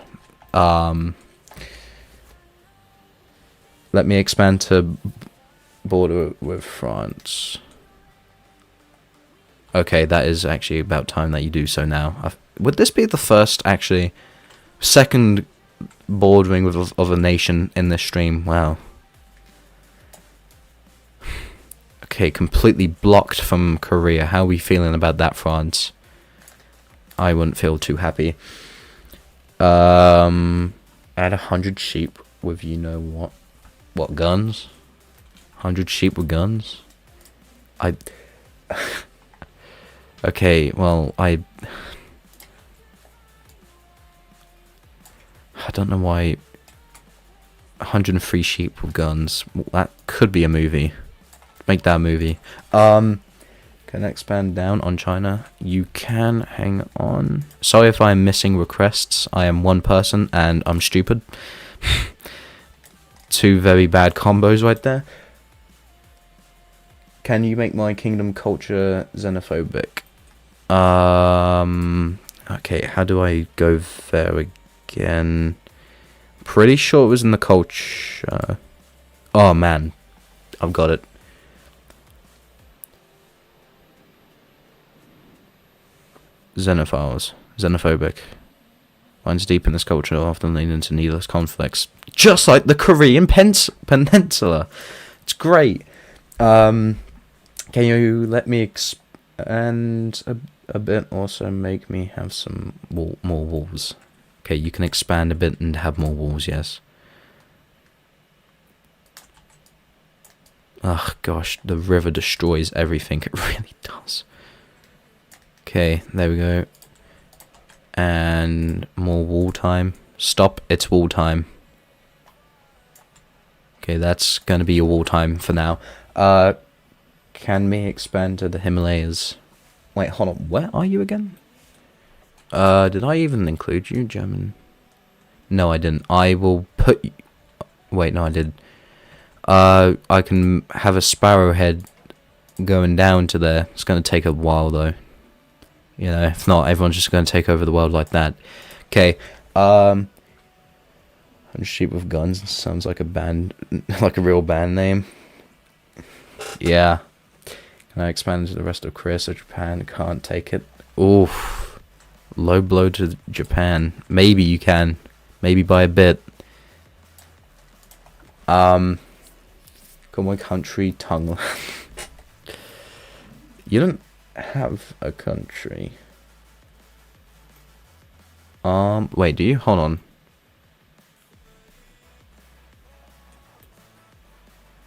Let me expand to border with France. Okay, that is actually about time that you do so now. Would this be the first, actually, second bordering with of a nation in this stream? Wow. Okay, completely blocked from Korea. How are we feeling about that, France? I wouldn't feel too happy. Add 100 sheep with you know what? What, guns? 100 sheep with guns? Okay, well, I don't know why 103 sheep with guns. That could be a movie. Make that a movie. Can I expand down on China? You can. Hang on. Sorry if I'm missing requests. I am one person and I'm stupid. Two very bad combos right there. Can you make my kingdom culture xenophobic? Okay, how do I go there again? Pretty sure it was in the culture. Oh man, I've got it. Xenophobic. Lines deep in this culture often lead into needless conflicts. Just like the Korean Peninsula. It's great. Can you let me expand a bit? Also make me have some more walls. Okay, you can expand a bit and have more walls, yes. Ugh, gosh, the river destroys everything. It really does. Okay, there we go. And more wall time. Stop, it's wall time. Okay, that's gonna be your wall time for now. Can me expand to the Himalayas? Wait, hold on, where are you again? Did I even include you, German? No, I didn't. I will put... Wait, no, I did. I can have a sparrowhead going down to there. It's going to take a while, though. You know, if not, everyone's just going to take over the world like that. Okay, 100 Sheep with Guns sounds like a band, like a real band name. Yeah. Can I expand to the rest of Korea so Japan can't take it? Oof. Low blow to Japan. Maybe you can. Maybe by a bit. Got my country, Tongue. You don't have a country. Wait, do you? Hold on.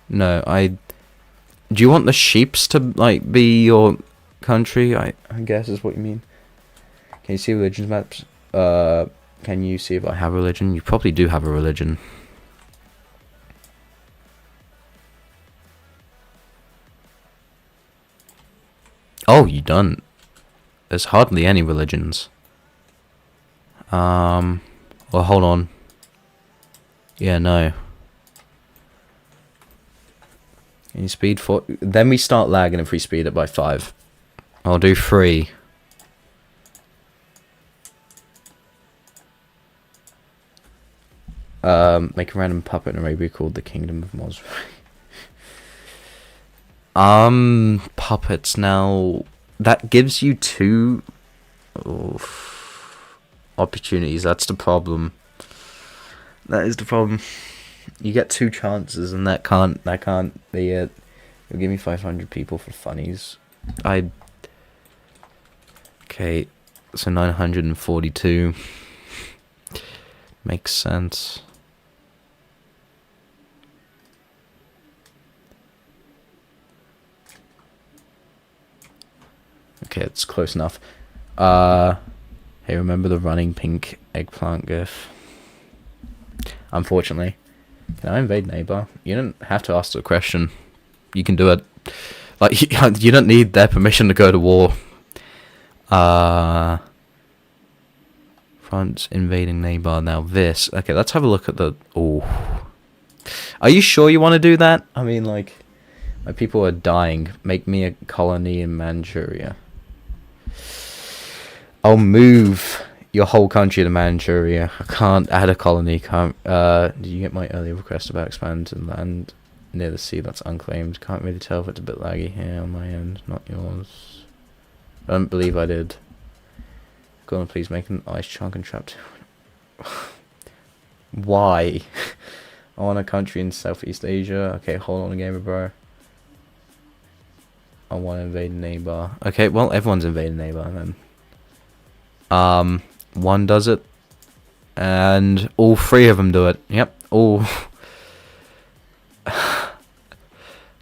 No, do you want the sheeps to, like, be your country? I guess is what you mean. Can you see religions maps? Can you see if I have a religion? You probably do have a religion. Oh, you don't. There's hardly any religions. Well, hold on. Yeah, no. Can you speed 4? Then we start lagging if we speed it by 5. I'll do 3. Make a random puppet in Arabia called the Kingdom of Mos. Puppets now. That gives you 2 opportunities. That's the problem. That is the problem. You get 2 chances, and that can't be it. You'll give me 500 people for funnies. Okay, so 942 makes sense. Okay, it's close enough. Hey, remember the running pink eggplant gif? Unfortunately. Can I invade neighbor? You don't have to ask the question. You can do it. Like, you don't need their permission to go to war. France invading neighbor. Now this. Okay, let's have a look at the... Oh. Are you sure you want to do that? I mean, like... My people are dying. Make me a colony in Manchuria. I'll move your whole country to Manchuria. I can't add a colony. Did you get my earlier request about expanding to land near the sea that's unclaimed? Can't really tell if it's a bit laggy here on my end. Not yours. I don't believe I did. Go on, please make an ice chunk and trap. Why? I want a country in Southeast Asia. Okay, hold on a gamer, bro. I want to invade neighbor. Okay, well, everyone's invading neighbor then. One does it, and all 3 of them do it. Yep, all.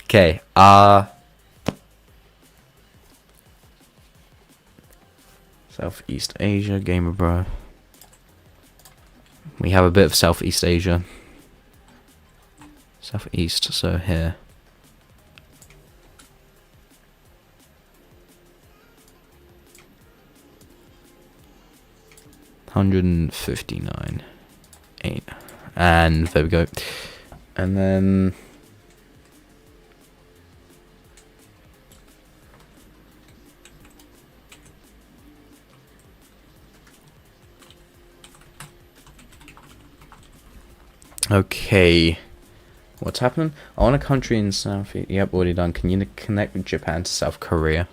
Okay, Southeast Asia, gamer bro. We have a bit of Southeast Asia. Southeast, so here. $159.8, and there we go. And then okay, what's happening? I want a country in South. Yep, already done. Can you connect with Japan to South Korea?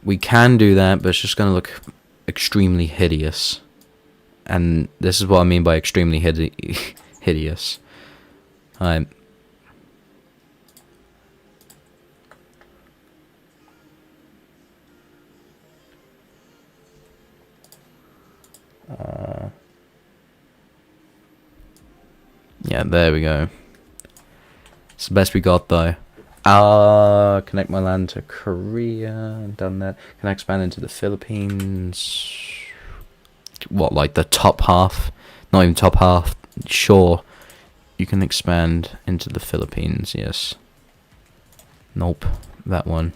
We can do that, but it's just gonna look extremely hideous, and this is what I mean by extremely hideous. Yeah, there we go. It's the best we got though. Connect my land to Korea. Done that. Can I expand into the Philippines? What, like the top half? Not even top half. Sure. You can expand into the Philippines, yes. Nope. That one.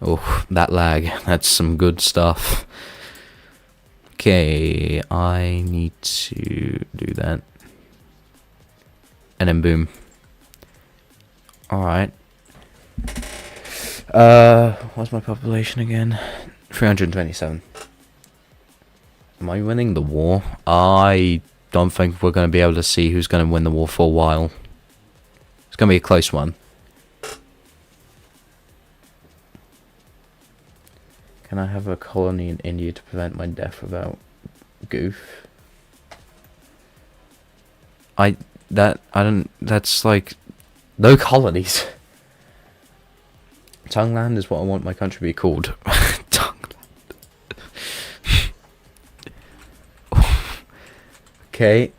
Oh, that lag. That's some good stuff. Okay, I need to do that. And then boom. Alright. What's my population again? 327. Am I winning the war? I don't think we're going to be able to see who's going to win the war for a while. It's going to be a close one. Can I have a colony in India to prevent my death without goof? That's like, no colonies. Tungland is what I want my country to be called. Tungland. Okay.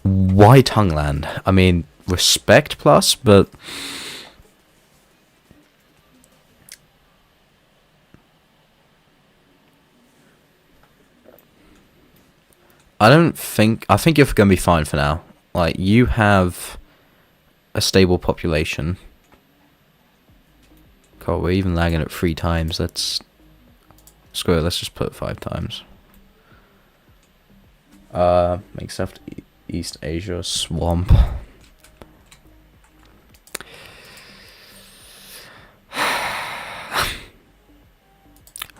Why Tungland? I mean, respect plus, but I think you're gonna be fine for now. Like, you have a stable population. God, we're even lagging it 3 times. Screw it, let's just put it 5 times. Make Southeast Asia a swamp.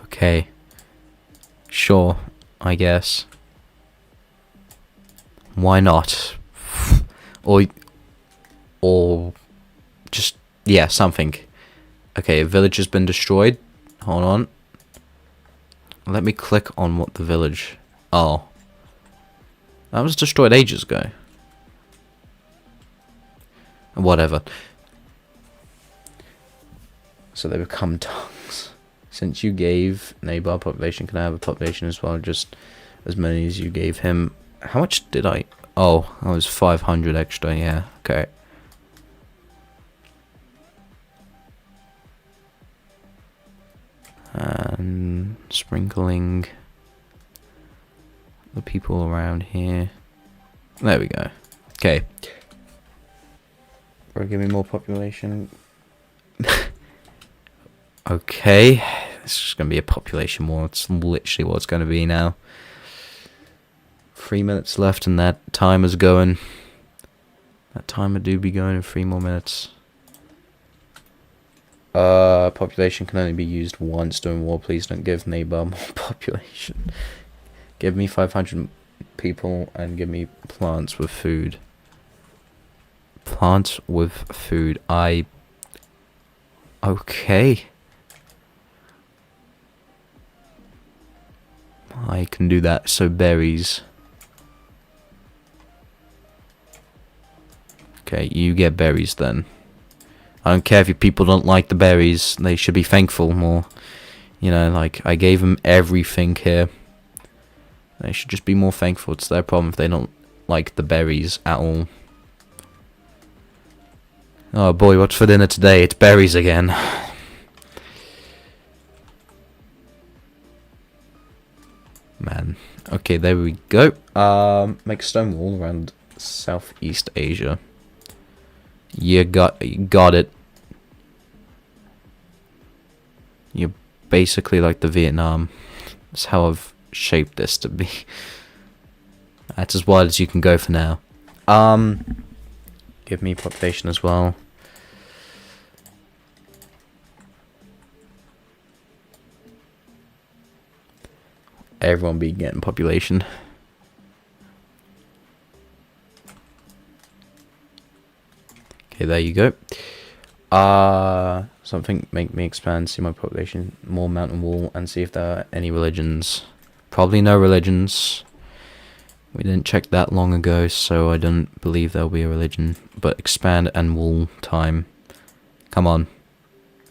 Okay. Sure, I guess. Why not? Or just, yeah, something. Okay, a village has been destroyed. Hold on. Let me click on what the village... Oh. That was destroyed ages ago. Whatever. So they become tongues. Since you gave Nabob population, can I have a population as well? Just as many as you gave him. How much did I... Oh, that was 500 extra, yeah. Okay. And sprinkling the people around here. There we go. Okay. Bro, give me more population. Okay. This is going to be a population war. It's literally what it's going to be now. 3 minutes left and that timer's going. That timer do be going in 3 more minutes. Population can only be used once during war. Please don't give Nabob more population. Give me 500 people and give me plants with food. Plants with food. Okay. I can do that. So berries. Okay, you get berries then. I don't care if your people don't like the berries. They should be thankful more. You know, like, I gave them everything here. They should just be more thankful. It's their problem if they don't like the berries at all. Oh boy, what's for dinner today? It's berries again. Man. Okay, there we go. Make a stone wall around Southeast Asia. You got it. You're basically like the Vietnam. That's how I've shaped this to be. That's as wide as you can go for now. Give me population as well. Everyone be getting population. Okay, there you go. Something make me expand, see my population, more mountain wall, and see if there are any religions. Probably no religions. We didn't check that long ago, so I don't believe there'll be a religion. But expand and wall time. Come on.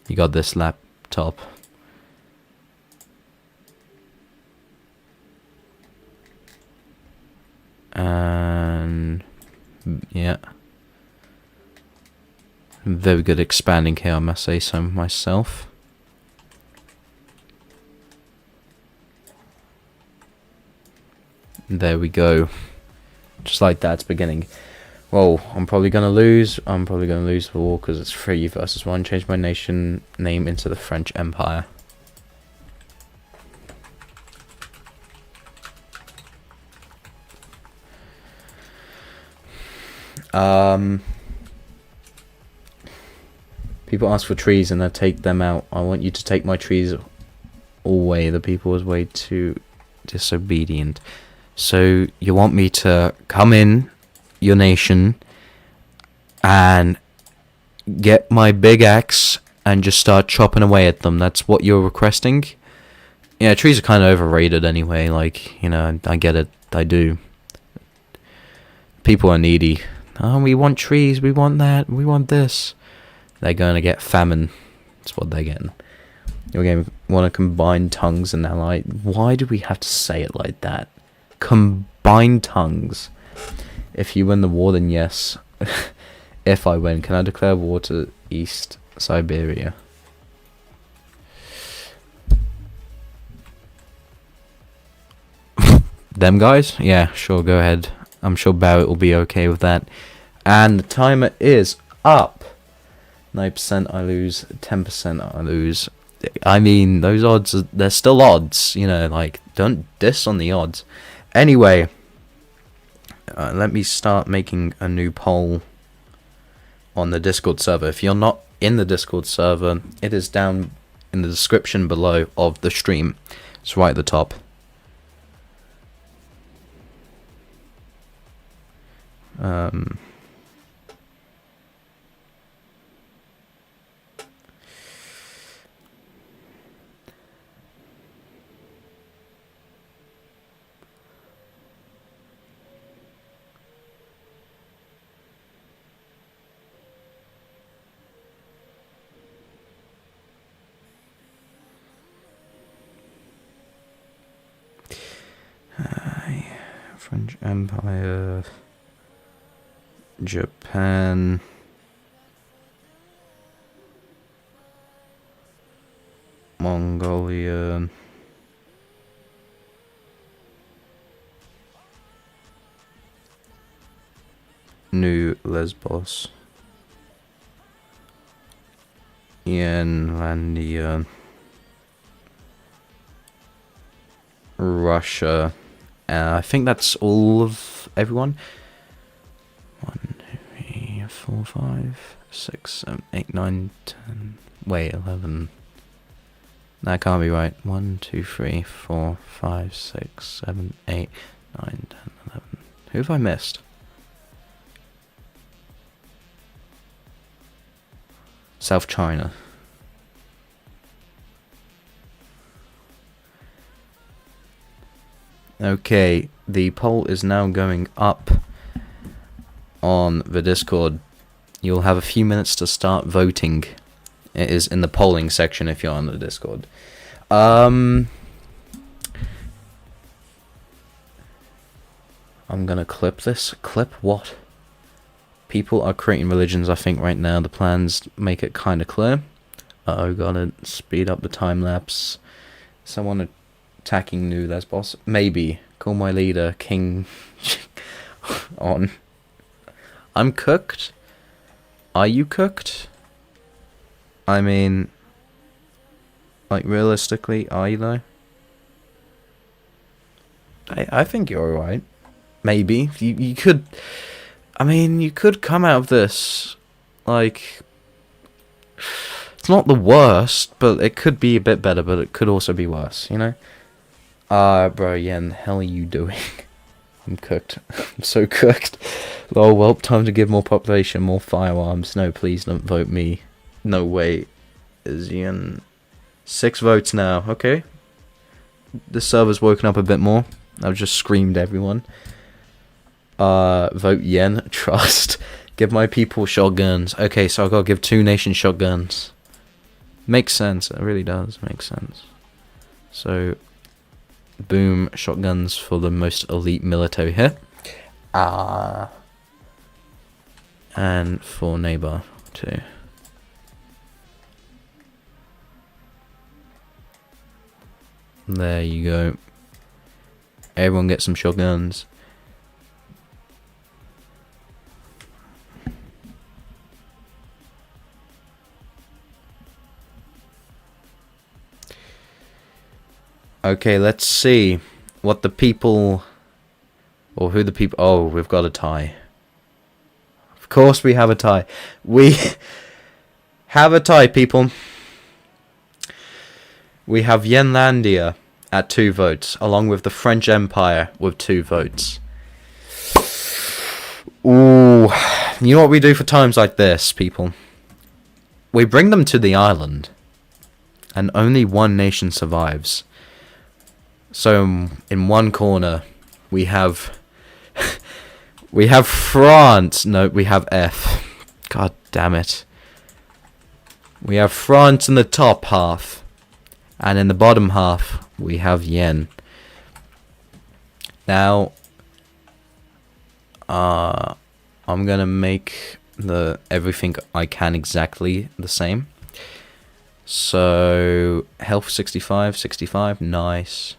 You got this, laptop. And... yeah. Very good expanding here, I must say so myself. There we go. Just like that, it's beginning. Well, I'm probably gonna lose. I'm probably gonna lose the war because it's 3 versus 1. Change my nation name into the French Empire. People ask for trees and I take them out. I want you to take my trees away. The people was way too disobedient. So you want me to come in your nation and get my big axe and just start chopping away at them? That's what you're requesting? Yeah, trees are kind of overrated anyway. Like, you know, I get it. I do. People are needy. Oh, we want trees. We want that. We want this. They're going to get famine. That's what they're getting. You're going to want to combine tongues and ally. Why do we have to say it like that? Combine tongues. If you win the war, then yes. If I win, can I declare war to East Siberia? Them guys? Yeah, sure, go ahead. I'm sure Barrett will be okay with that. And the timer is up. 9% I lose, 10% I lose. I mean, those odds, they're still odds, you know, like, don't diss on the odds. Anyway, let me start making a new poll on the Discord server. If you're not in the Discord server, it is down in the description below of the stream. It's right at the top. French Empire, Japan, Mongolia, New Lesbos, Ianlandia, Russia. I think that's all of everyone. 1, 2, 3, 4, 5, 6, 7, 8, 9, 10. Wait, 11. That can't be right. 1, 2, 3, 4, 5, 6, 7, 8, 9, 10, 11. Who have I missed? South China. Okay, the poll is now going up on the Discord. You'll have a few minutes to start voting. It is in the polling section if you're on the Discord. I'm gonna clip this. Clip what? People are creating religions, I think, right now. The plans make it kind of clear. Uh-oh, gotta speed up the time lapse. Someone attacking New Lesbos. Maybe. Call my leader, King on. I'm cooked. Are you cooked? I mean, like, realistically, are you though? I think you're alright. Maybe. You could... I mean, you could come out of this, like... It's not the worst, but it could be a bit better, but it could also be worse, you know? Bro, yeah, the hell are you doing? I'm cooked. I'm so cooked. Oh, well, time to give more population, more firearms. No, please don't vote me. No way. Ian. 6 votes now, okay. The server's woken up a bit more. I've just screamed everyone. Vote yen. Trust. Give my people shotguns. Okay, so I've got to give 2 nations shotguns. Makes sense. It really does make sense. So... boom, shotguns for the most elite military here. And for neighbor too. There you go. Everyone get some shotguns. Okay, let's see what the people, or who the people. Oh, we've got a tie. Of course, we have a tie. We have a tie, people. We have Yenlandia at 2 votes, along with the French Empire with 2 votes. Ooh, you know what we do for times like this, people? We bring them to the island, and only one nation survives. So, in one corner, we have... we have France. No, we have F. God damn it. We have France in the top half. And in the bottom half, we have Yen. Now, I'm gonna make everything I can exactly the same. So, health 65, 65, nice.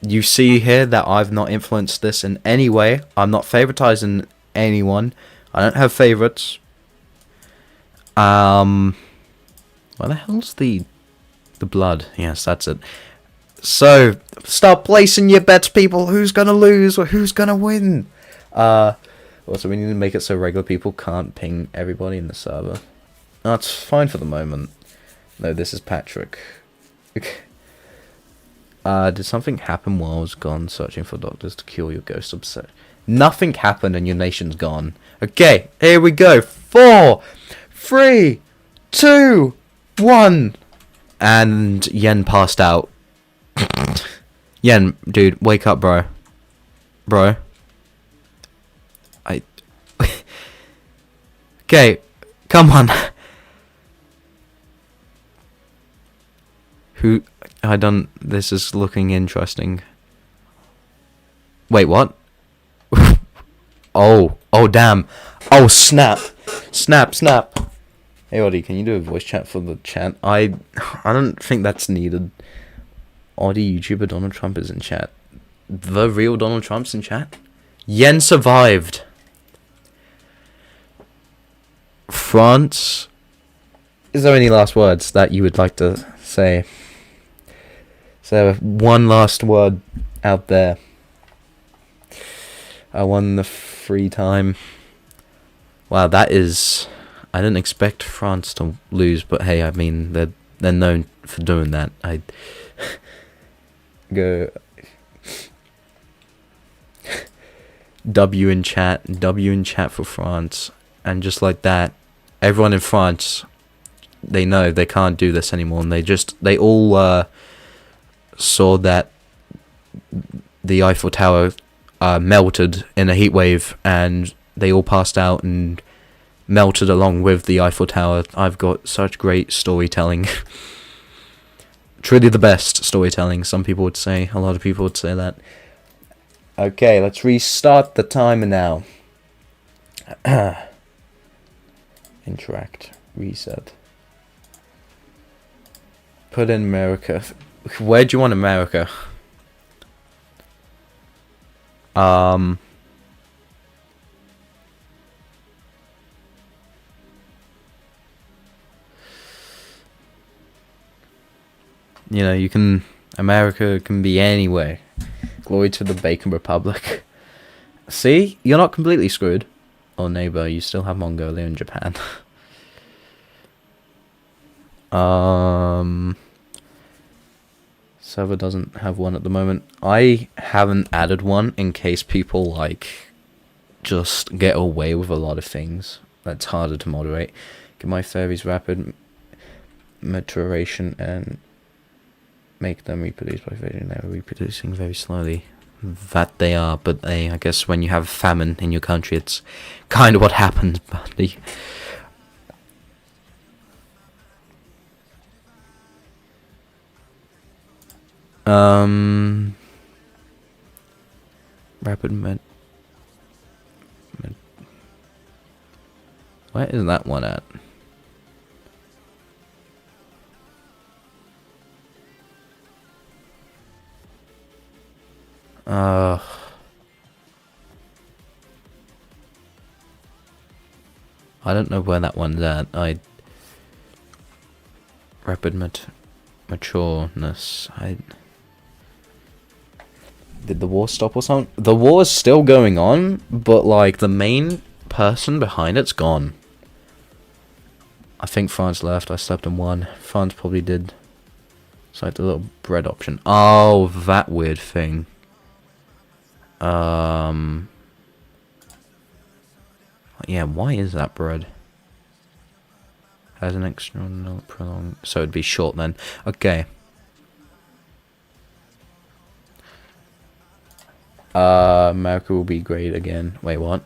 You see here that I've not influenced this in any way. I'm not favoritizing anyone. I don't have favorites. Where the hell's the blood? Yes, that's it. So, start placing your bets, people. Who's gonna lose or who's gonna win? Also, we need to make it so regular people can't ping everybody in the server. That's fine for the moment. No, this is Patrick. Okay. Did something happen while I was gone searching for doctors to cure your ghost obsession? Nothing happened and your nation's gone. Okay, here we go. 4, 3, 2, 1. And Yen passed out. Yen, dude, wake up, bro. Bro. Okay, come on. Who... This is looking interesting. Wait, what? Oh, damn. Oh, snap. Snap. Hey, Oddie, can you do a voice chat for the chat? I don't think that's needed. Oddie, YouTuber Donald Trump is in chat. The real Donald Trump's in chat? Yen survived. France. Is there any last words that you would like to say? So, one last word out there. I won the free time. Wow, that is... I didn't expect France to lose, but hey, I mean, they're known for doing that. I go... W in chat for France. And just like that, everyone in France, they know they can't do this anymore, and they all saw that the Eiffel Tower melted in a heat wave, and they all passed out and melted along with the Eiffel Tower. I've got such great storytelling. Truly the best storytelling, some people would say. A lot of people would say that. Okay, let's restart the timer now. Interact. Reset. Put in America. Where do you want America? You know, you can... America can be anywhere. Glory to the Bacon Republic. See? You're not completely screwed. Oh, neighbor, you still have Mongolia and Japan. Server doesn't have one at the moment. I haven't added one in case people, like, just get away with a lot of things. That's harder to moderate. Give my fairies rapid maturation and make them reproduce by vision. They're reproducing very slowly. That they are, but I guess when you have famine in your country, it's kind of what happens, buddy. Rapid where is that one at? I don't know where that one's at. Rapid matureness. Did the war stop or something? The war is still going on, but like the main person behind it's gone. I think France left. I slept in one. France probably did. It's like the little bread option. Oh, that weird thing. Yeah, why is that bread? Has an extra prolonged. So it'd be short then. Okay. America will be great again. Wait, what?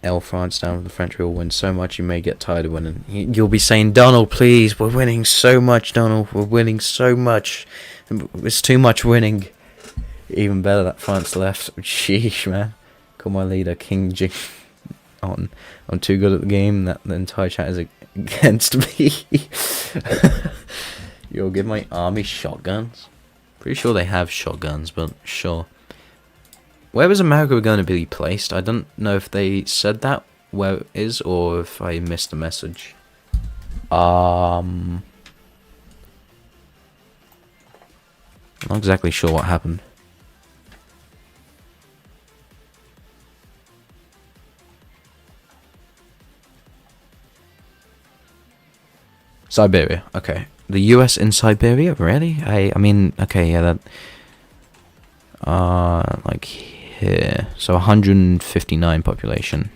L France down with the French will win so much you may get tired of winning. You'll be saying, Donald, please, we're winning so much, Donald. We're winning so much. It's too much winning. Even better that France left. Sheesh, man. Call my leader, King Jing. I'm too good at the game that the entire chat is against me. Yo, give my army shotguns. Pretty sure they have shotguns, but sure. Where was America going to be placed? I don't know if they said that where it is or if I missed the message. I'm not exactly sure what happened. Siberia, okay. The US in Siberia, really? I mean, okay, yeah, that... like here. So 159 population.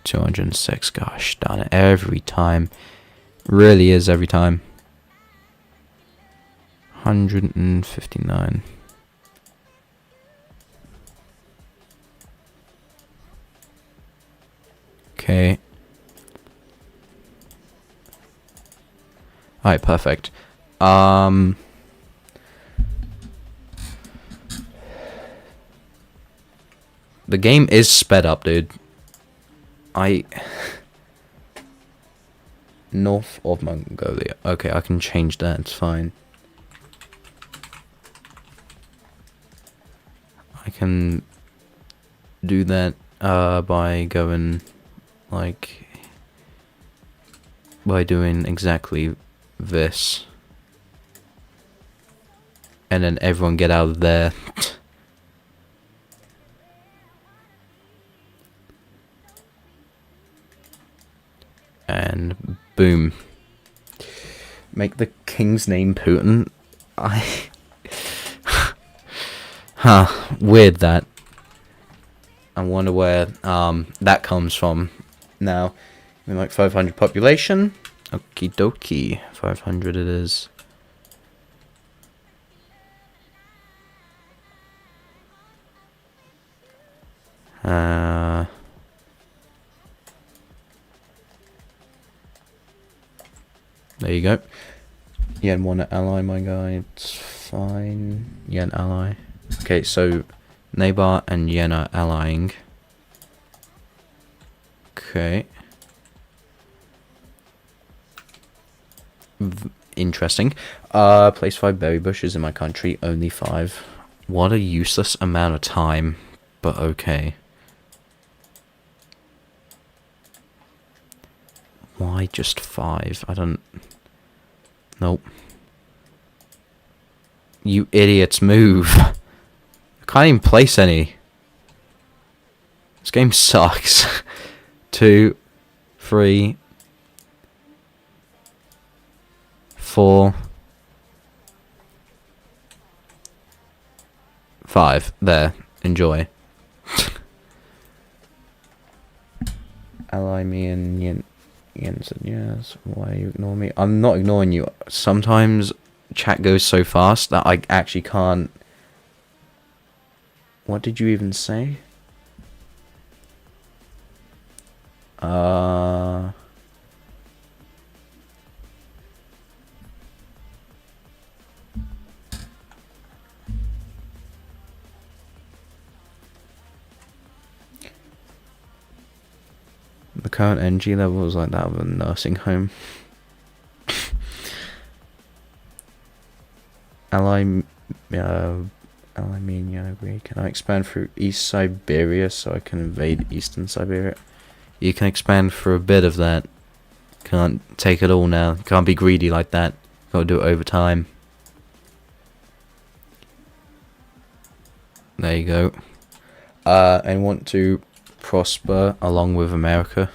$206, gosh darn it, every time. Really is every time. 159. Okay. Alright, perfect. The game is sped up, dude. North of Mongolia. Okay, I can change that, it's fine. I can do that by going like by doing exactly this, and then everyone get out of there. And boom, make the king's name Putin. Weird that. I wonder where that comes from. Now, I mean, like 500 population. Okie dokie, 500 it is. There you go. Yen want to ally, my guy. It's fine. Yen ally. Okay, so Nabar and Yen are allying. Okay. Interesting. Place 5 berry bushes in my country. Only 5. What a useless amount of time. But okay. Why just 5? I don't... Nope. You idiots, move. I can't even place any. This game sucks. 2, 3, 4, 5. There. Enjoy. Ally me and Yen said yes. Why you ignore me? I'm not ignoring you. Sometimes chat goes so fast that I actually can't... What did you even say? The current energy level is like that of a nursing home. Ally Armenia, I agree. Can I expand through East Siberia so I can invade Eastern Siberia? You can expand for a bit of that. Can't take it all now. Can't be greedy like that. Gotta do it over time. There you go. And want to prosper along with America.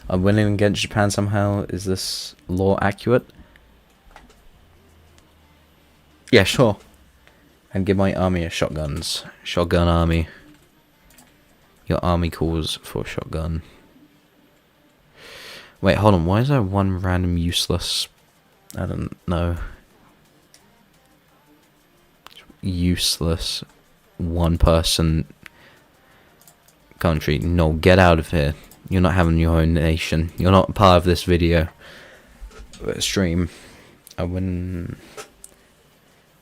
I'm winning against Japan somehow. Is this law accurate? Yeah, sure. And give my army a shotguns. Shotgun army. Your army calls for a shotgun. Wait, hold on. Why is there one random useless... I don't know. Useless one person country. No, get out of here. You're not having your own nation. You're not part of this video stream. Can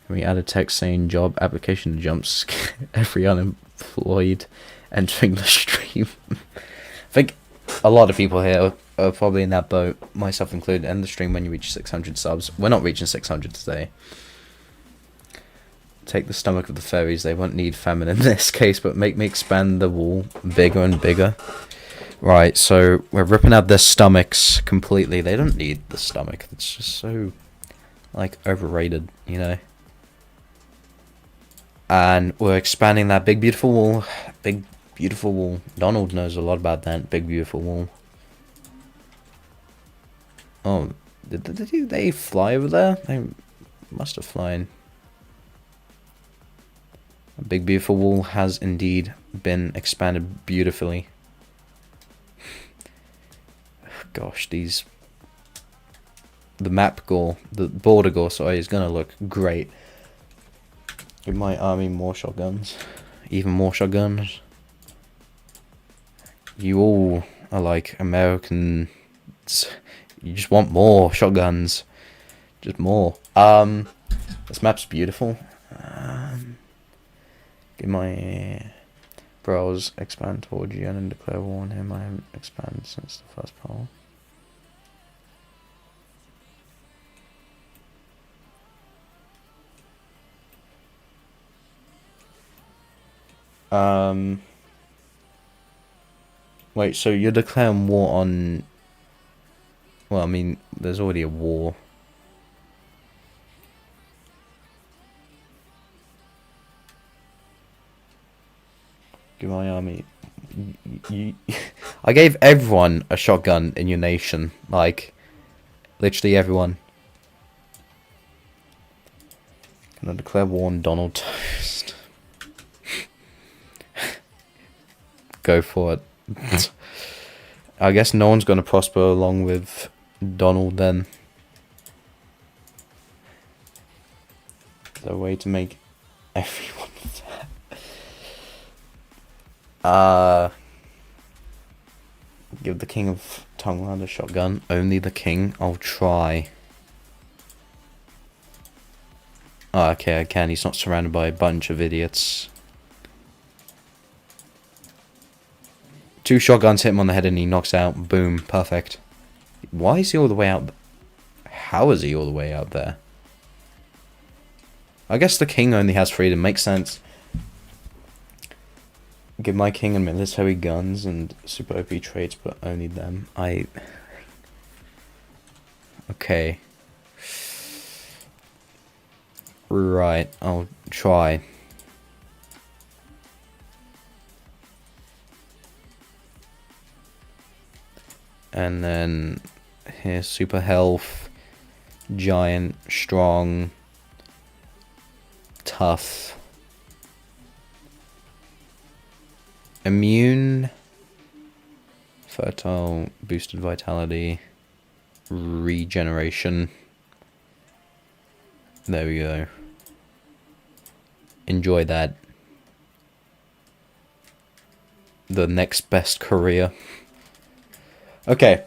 we add a text saying job application jumps every unemployed entering the stream? I think a lot of people here are probably in that boat, myself included. End the stream when you reach 600 subs. We're not reaching 600 today. Take the stomach of the fairies. They won't need famine in this case, but make me expand the wall bigger and bigger. Right, so we're ripping out their stomachs completely. They don't need the stomach. It's just so, like, overrated, you know? And we're expanding that big, beautiful wall. Big, beautiful wall. Donald knows a lot about that big, beautiful wall. Oh, did they fly over there? They must have flown. A big, beautiful wall has indeed been expanded beautifully. Gosh, the map gore, the border gore, sorry, is gonna look great. Give my army more shotguns. Even more shotguns. You all are like Americans. You just want more shotguns. Just more. This map's beautiful. Give my bros expand toward you and declare war on him. I haven't expanded since the first poll. Wait, so you're declaring war on... Well, I mean, there's already a war. Give my army... I gave everyone a shotgun in your nation. Like, literally everyone. Can I declare war on Donald Toast? Go for it. I guess no one's gonna prosper along with Donald then. There's a way to make everyone fat. Give the King of Tongland a shotgun. Only the king? I'll try. Oh, okay, I can. He's not surrounded by a bunch of idiots. 2 shotguns hit him on the head and he knocks out. Boom. Perfect. Why is he all the way out? How is he all the way out there? I guess the king only has freedom. Makes sense. Give my king and military guns and super OP traits, but only them. Okay. Right. I'll try. And then here's super health, giant, strong, tough, immune, fertile, boosted vitality, regeneration. There we go. Enjoy that. The next best career. Okay,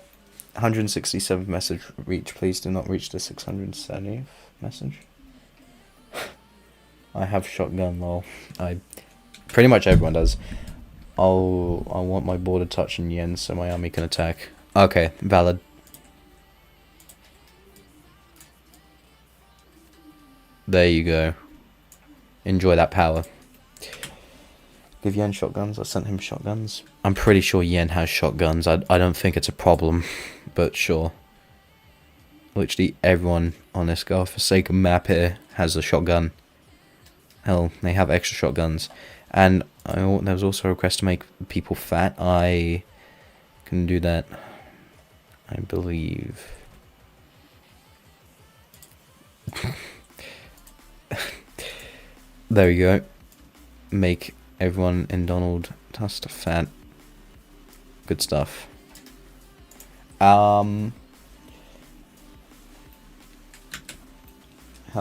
167th message reach. Please do not reach the 670th message. I have shotgun, lol. Pretty much everyone does. I want my border touch in yen so my army can attack. Okay, valid. There you go. enjoy that power. Give Yen shotguns. I sent him shotguns. I'm pretty sure Yen has shotguns. I don't think it's a problem, but sure. Literally everyone on this godforsaken map here has a shotgun. Hell, they have extra shotguns. And there was also a request to make people fat. I can do that, I believe. There we go. Make everyone in Donald Tuster fat. Good stuff. How's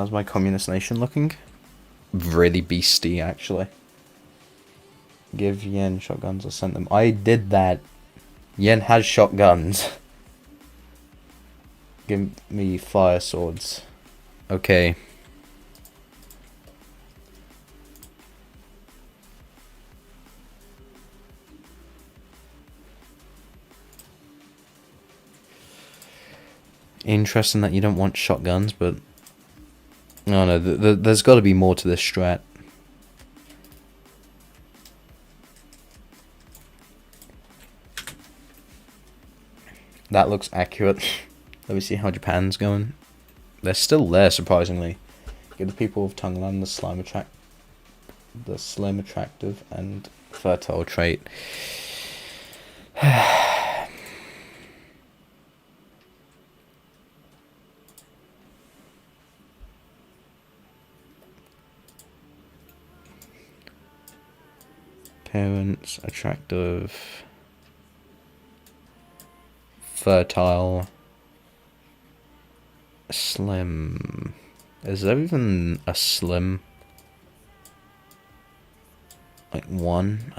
my communist nation looking? Really beastie, actually. Give Yen shotguns or send them. I did that. Yen has shotguns. Give me fire swords. Okay. Interesting that you don't want shotguns, but... Oh no, there's got to be more to this strat. That looks accurate. Let me see how Japan's going. They're still there, surprisingly. Give the people of Tunglan the slim, attractive, and fertile trait. Parents, attractive, fertile, slim. Is there even a slim? Like one?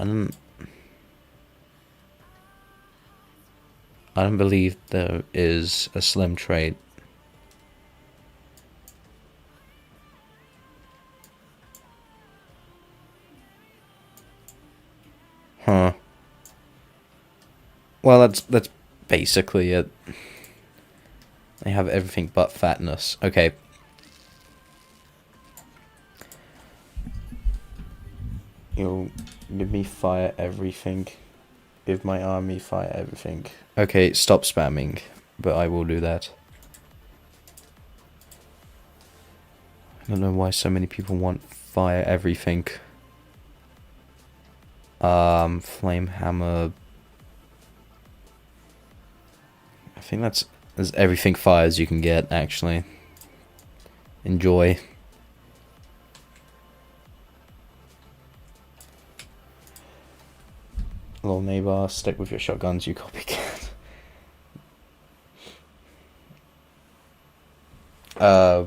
I don't believe there is a slim trait. Huh. Well, that's basically it. They have everything but fatness. Okay. You'll give me fire everything. Give my army fire everything. Okay, stop spamming, but I will do that. I don't know why so many people want fire everything. Flame hammer. I think that's as everything fire as you can get, actually. Enjoy. Little neighbor, stick with your shotguns, you copycat.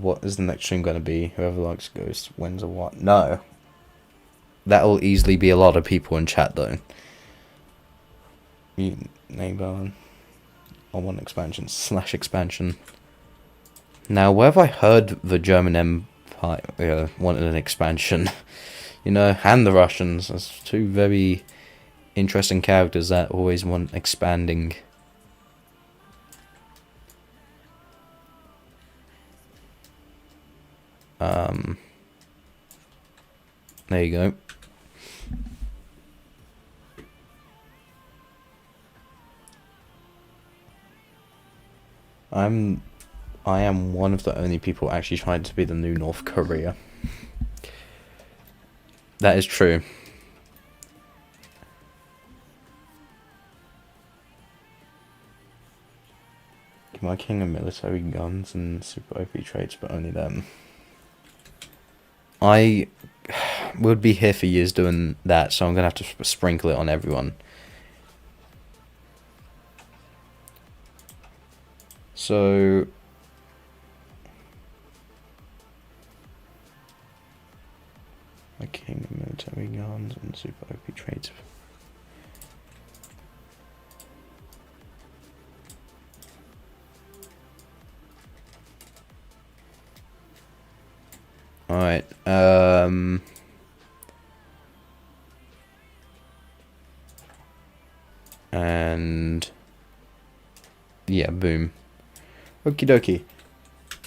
What is the next stream gonna be? Whoever likes Ghost wins or what? No. That'll easily be a lot of people in chat, though. You neighbor. I want expansion. / expansion. Now, where have I heard the German Empire wanted an expansion? You know, and the Russians. That's two very interesting characters that always want expanding. There you go. I am one of the only people actually trying to be the new North Korea. That is true. Give my king of military guns and super OP traits, but only them. I would be here for years doing that, so I'm gonna have to sprinkle it on everyone. So my king of military guns and super OP traits. Alright, and yeah, boom. Okie dokie.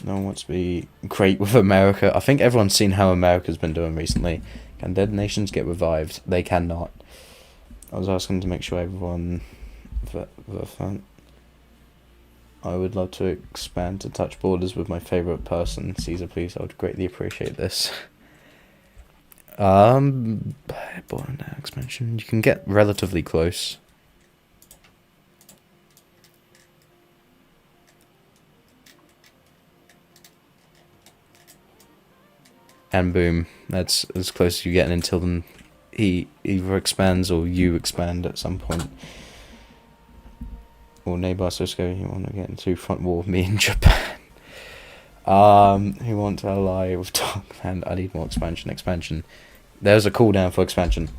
No one wants to be great with America. I think everyone's seen how America's been doing recently. Can dead nations get revived? They cannot. I was asking to make sure everyone... I would love to expand to touch borders with my favourite person. Caesar, please. I would greatly appreciate this. Border expansion. You can get relatively close. And boom, that's as close as you get until then he either expands or you expand at some point. Or neighbor so scary you want to get into front war with me in Japan. Who want to ally with Thailand? I need more expansion. There's a cooldown for expansion.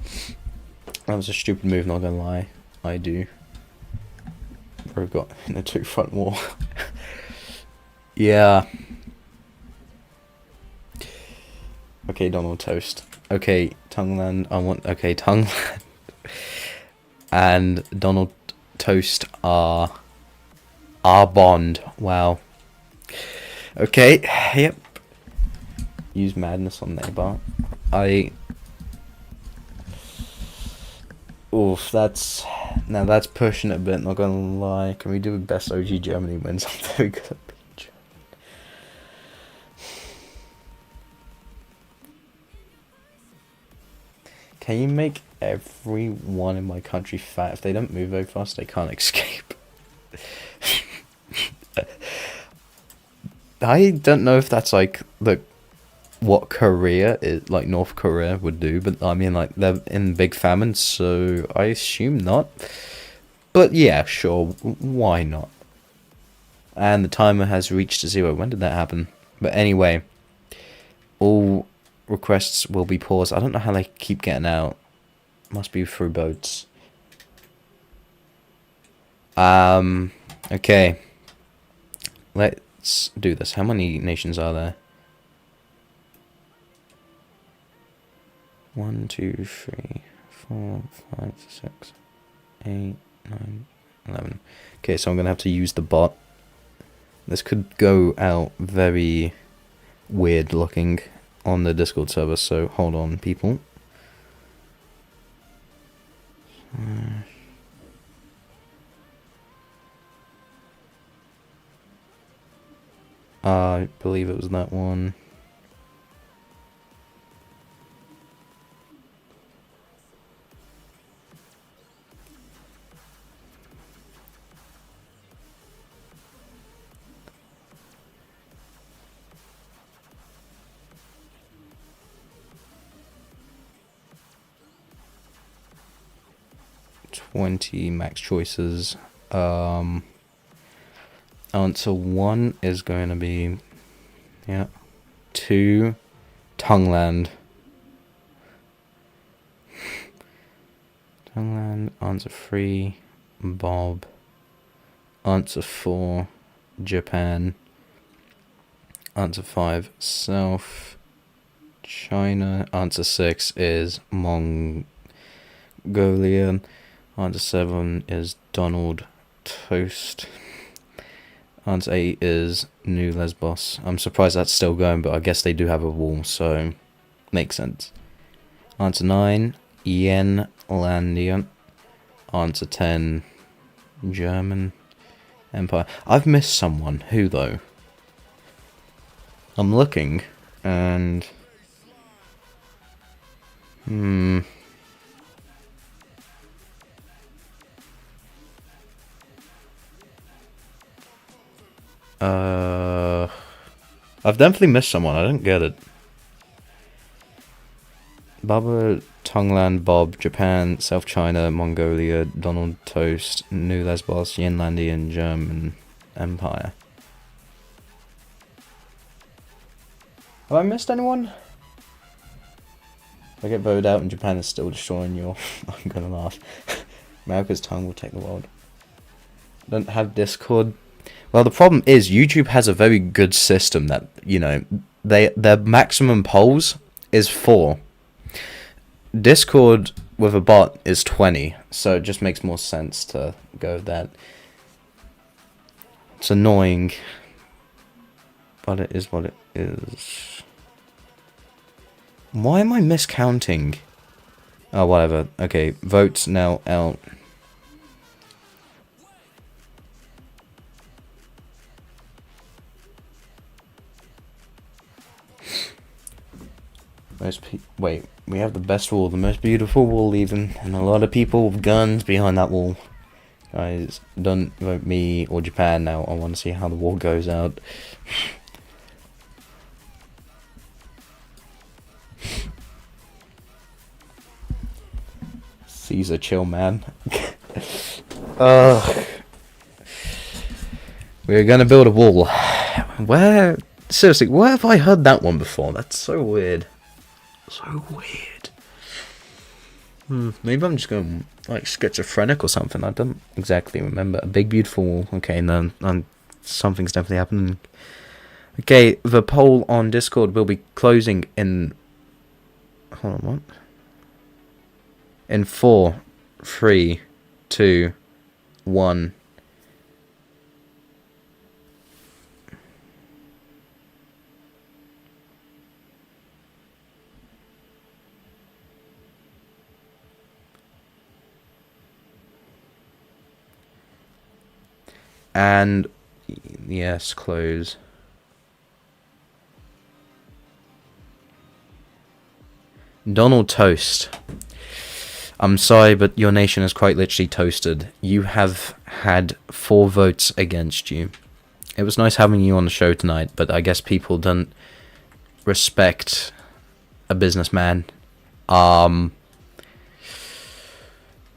That was a stupid move, not gonna lie. I do. Bro got in a 2 front war. Yeah. Okay, Donald Toast. Okay, Tongland. Okay, Tongland. And Donald Toast are our bond. Wow. Okay, yep. Use madness on neighbor. Oof, that's pushing it a bit, not gonna lie. Can we do best OG Germany wins? I'm very good at being German. Can you make everyone in my country fat? If they don't move very fast, they can't escape. I don't know if that's like what Korea is, like North Korea would do, but I mean like they're in big famine, so I assume not. But yeah, sure, why not? And the timer has reached 0. When did that happen? But anyway, all requests will be paused. I don't know how they keep getting out. Must be through boats. Okay. Let's do this. How many nations are there? 1, 2, 3, 4, 5, 6, 8, 9, 11. Okay, so I'm gonna have to use the bot. This could go out very weird looking on the Discord server, so hold on, people. I believe it was that one. $20 max choices. Answer 1 is going to be 2 Tongland. Tongland. Answer 3 Bob. Answer 4 Japan. Answer 5 South China. Answer 6 is Mongolia. Answer 7 is Donald Toast. Answer 8 is New Lesbos. I'm surprised that's still going, but I guess they do have a wall, so makes sense. Answer 9, Yenlandia. Answer 10, German Empire. I've missed someone. Who, though? I'm looking, and... I've definitely missed someone. I didn't get it. Baba, Tongland, Bob, Japan, South China, Mongolia, Donald Toast, New Lesbos, Yenlandia, and German Empire. Have I missed anyone? If I get voted out and Japan is still destroying you, I'm gonna laugh. America's tongue will take the world. Don't have Discord. Well, the problem is YouTube has a very good system that, you know, their maximum polls is 4. Discord with a bot is 20, so it just makes more sense to go with that. It's annoying. But it is what it is. Why am I miscounting? Oh, whatever. Okay, votes now out. Wait, we have the best wall, the most beautiful wall even, and a lot of people with guns behind that wall. Guys, don't vote me or Japan now. I want to see how the wall goes out. Caesar, chill, man. We're gonna build a wall. Where? Seriously, where have I heard that one before? That's so weird. So weird. Maybe I'm just going like schizophrenic or something. I don't exactly remember. A big beautiful wall. Okay, no, something's definitely happening. Okay, the poll on Discord will be closing in. Hold on, what? In 4, 3, 2, 1. And yes, close. Donald Toast. I'm sorry, but your nation is quite literally toasted. You have had 4 votes against you. It was nice having you on the show tonight, but I guess people don't respect a businessman.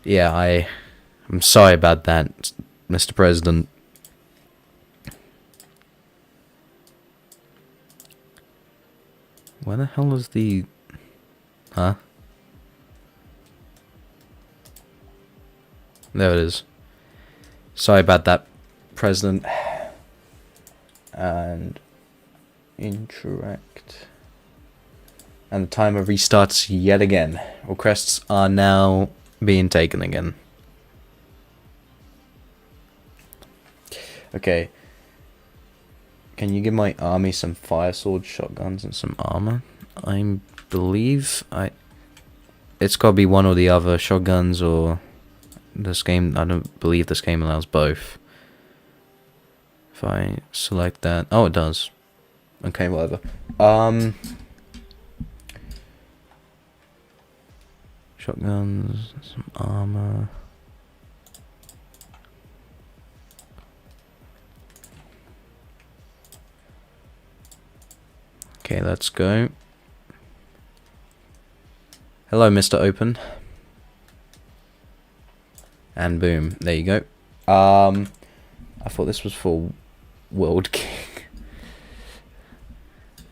Yeah, I'm sorry about that, Mr. President. Where the hell is the... Huh? There it is. Sorry about that, President. And... interact. And the timer restarts yet again. Requests are now being taken again. Okay. Can you give my army some fire sword shotguns and some armor? I believe it's gotta be one or the other, shotguns or this game. I don't believe this game allows both. If I select that, oh, it does. Okay, whatever. Shotguns, some armor. Okay, let's go. Hello, Mr. Open. And boom, there you go. I thought this was for World King.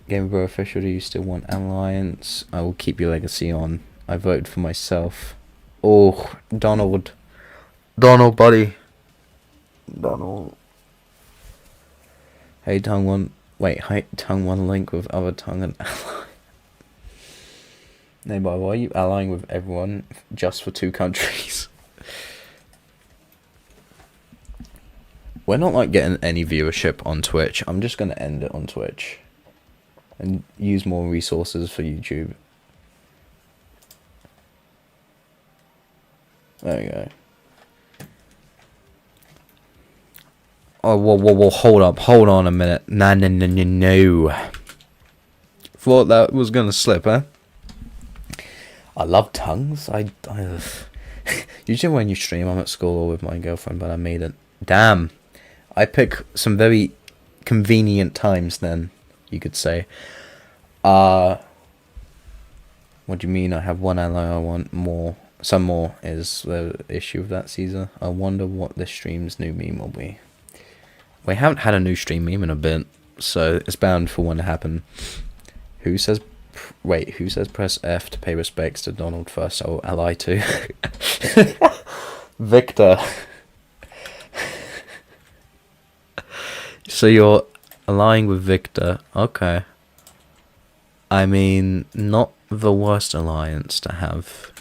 Game Bro official, do you still want Alliance? I will keep your legacy on. I voted for myself. Oh, Donald. Donald, buddy. Donald. Hey, tongue one. Wait, hey, tongue one link with other tongue and ally. No, but why are you allying with everyone just for 2 countries? We're not like getting any viewership on Twitch. I'm just gonna end it on Twitch and use more resources for YouTube. There we go. Oh, whoa, hold on a minute. No. Thought that was gonna slip, huh? I love tongues. Usually when you stream, I'm at school or with my girlfriend, but I made it. Damn. I pick some very convenient times then, you could say. What do you mean I have one ally, I want more? Some more is the issue with that, Caesar. I wonder what this stream's new meme will be. We haven't had a new stream meme in a bit, so it's bound for one to happen. Who says press F to pay respects to Donald first? Oh, ally too. Victor. So you're allying with Victor. Okay. I mean, not the worst alliance to have.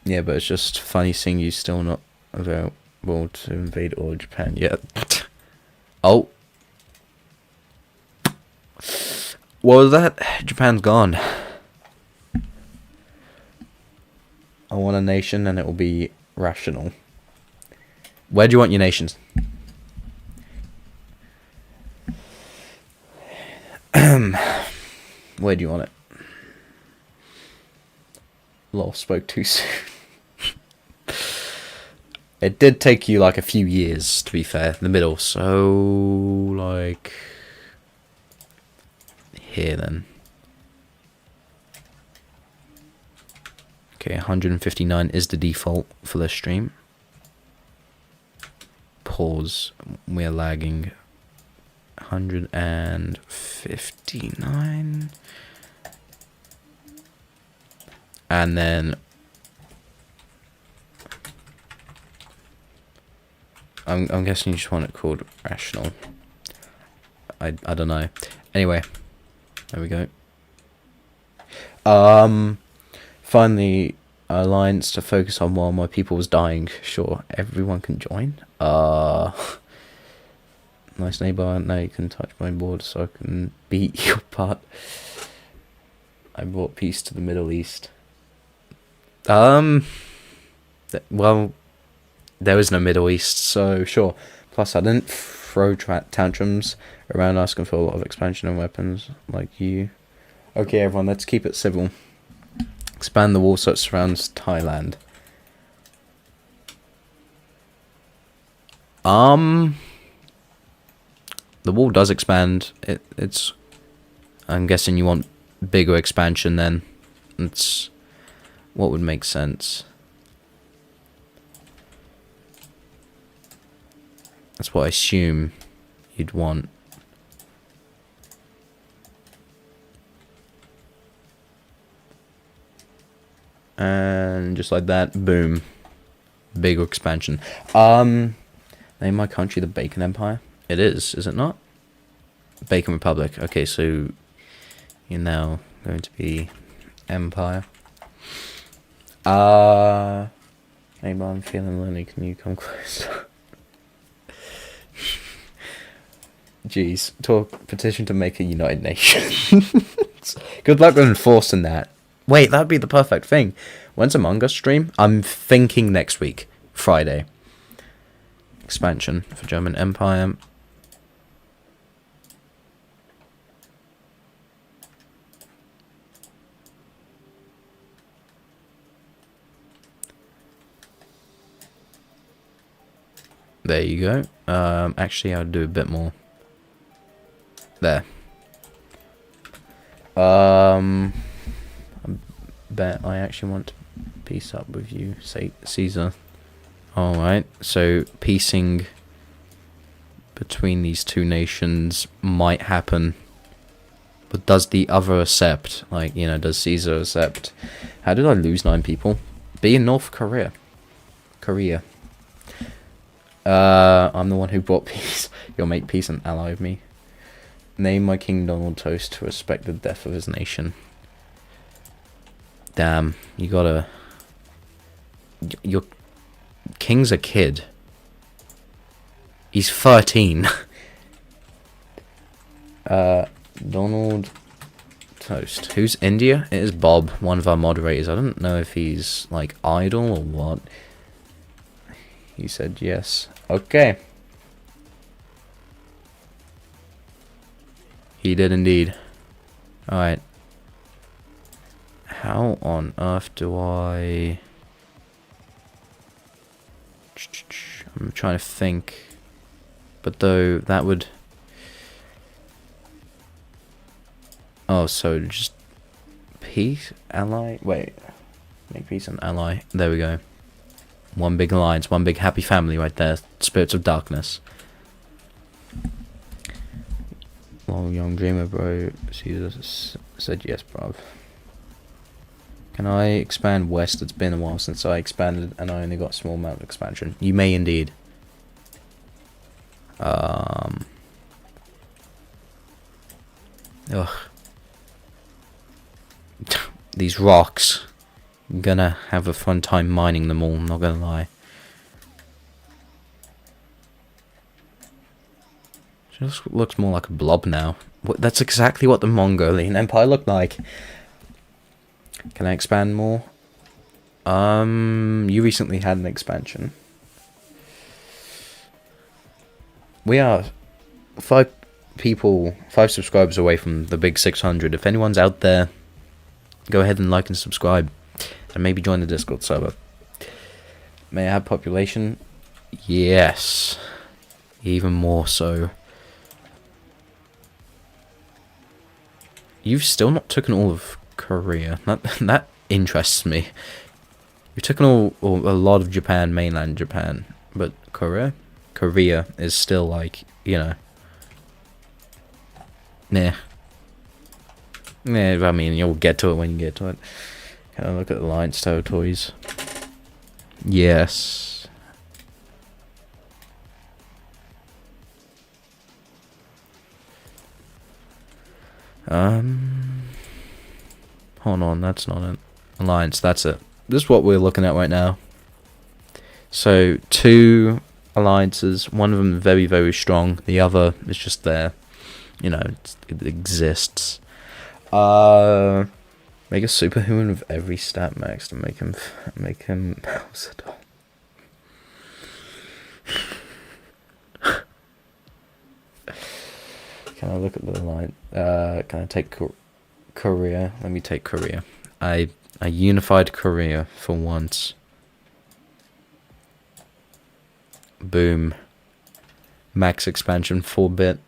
Yeah, but it's just funny seeing you still not vote Well, to invade all Japan. Yeah. Oh. What was that? Japan's gone. I want a nation and it will be rational. Where do you want your nations? Where do you want it? Lol, spoke too soon. It did take you like a few years, to be fair, in the middle. So, like, here then. Okay, 159 is the default for this stream. Pause. We're lagging. 159. And then I'm guessing you just want it called rational. I don't know. Anyway, there we go. Finally, alliance to focus on while my people was dying. Sure, everyone can join. Nice neighbor. Now you can touch my board so I can beat your part. I brought peace to the Middle East. Well, there was no Middle East, so sure. Plus, I didn't throw tantrums around asking for a lot of expansion and weapons like you. Okay, everyone, let's keep it civil. Expand the wall so it surrounds Thailand. The wall does expand. It's. I'm guessing you want bigger expansion then. It's what would make sense. That's what I assume you'd want. And just like that, boom. Bigger expansion. Name my country the Bacon Empire. It is it not? Bacon Republic. Okay, so you're now going to be Empire. Hey, I'm feeling lonely. Can you come closer? Jeez, petition to make a United Nations. Good luck with enforcing that. Wait, that'd be the perfect thing. When's Among Us stream? I'm thinking next week, Friday. Expansion for German Empire. There you go. Actually, I'll do a bit more. There. I bet I actually want to piece up with you, say Caesar. Alright, so piecing between these two nations might happen. But does the other accept? Like, you know, does Caesar accept? How did I lose 9 people? Be in North Korea. I'm the one who brought peace. You'll make peace an ally of me. Name my King Donald Toast to respect the death of his nation. Damn, you gotta... Your king's a kid. He's 13. Donald Toast. Who's India? It is Bob, one of our moderators. I don't know if he's, like, idle or what. He said yes. Okay. He did indeed. Alright. How on earth do I... I'm trying to think. But though, that would... Oh, so just... Peace? Ally? Wait. Make peace an ally. There we go. One big alliance, one big happy family right there. Spirits of darkness. Long young dreamer, bro. Caesar said yes, bruv. Can I expand west? It's been a while since I expanded, and I only got a small amount of expansion. You may indeed. Ugh. These rocks. I'm gonna have a fun time mining them all, not gonna lie. Just looks more like a blob now. That's exactly what the Mongolian Empire looked like. Can I expand more? You recently had an expansion. We are 5 subscribers away from the big 600. If anyone's out there, go ahead and like and subscribe. And maybe join the Discord server. May I have population? Yes. Even more so. You've still not taken all of Korea. That interests me. You've taken a lot of Japan, mainland Japan. But Korea is still like, you know. Nah. I mean, you'll get to it when you get to it. Can I look at Alliance territories? Yes. Hold on, that's not it. Alliance, that's it. This is what we're looking at right now. So, 2 alliances. One of them very, very strong. The other is just there. You know, it exists. Make a superhuman with every stat max to make him Can I look at the line? Can I take Korea? Let me take Korea. I unified Korea for once. Boom. Max expansion 4-bit.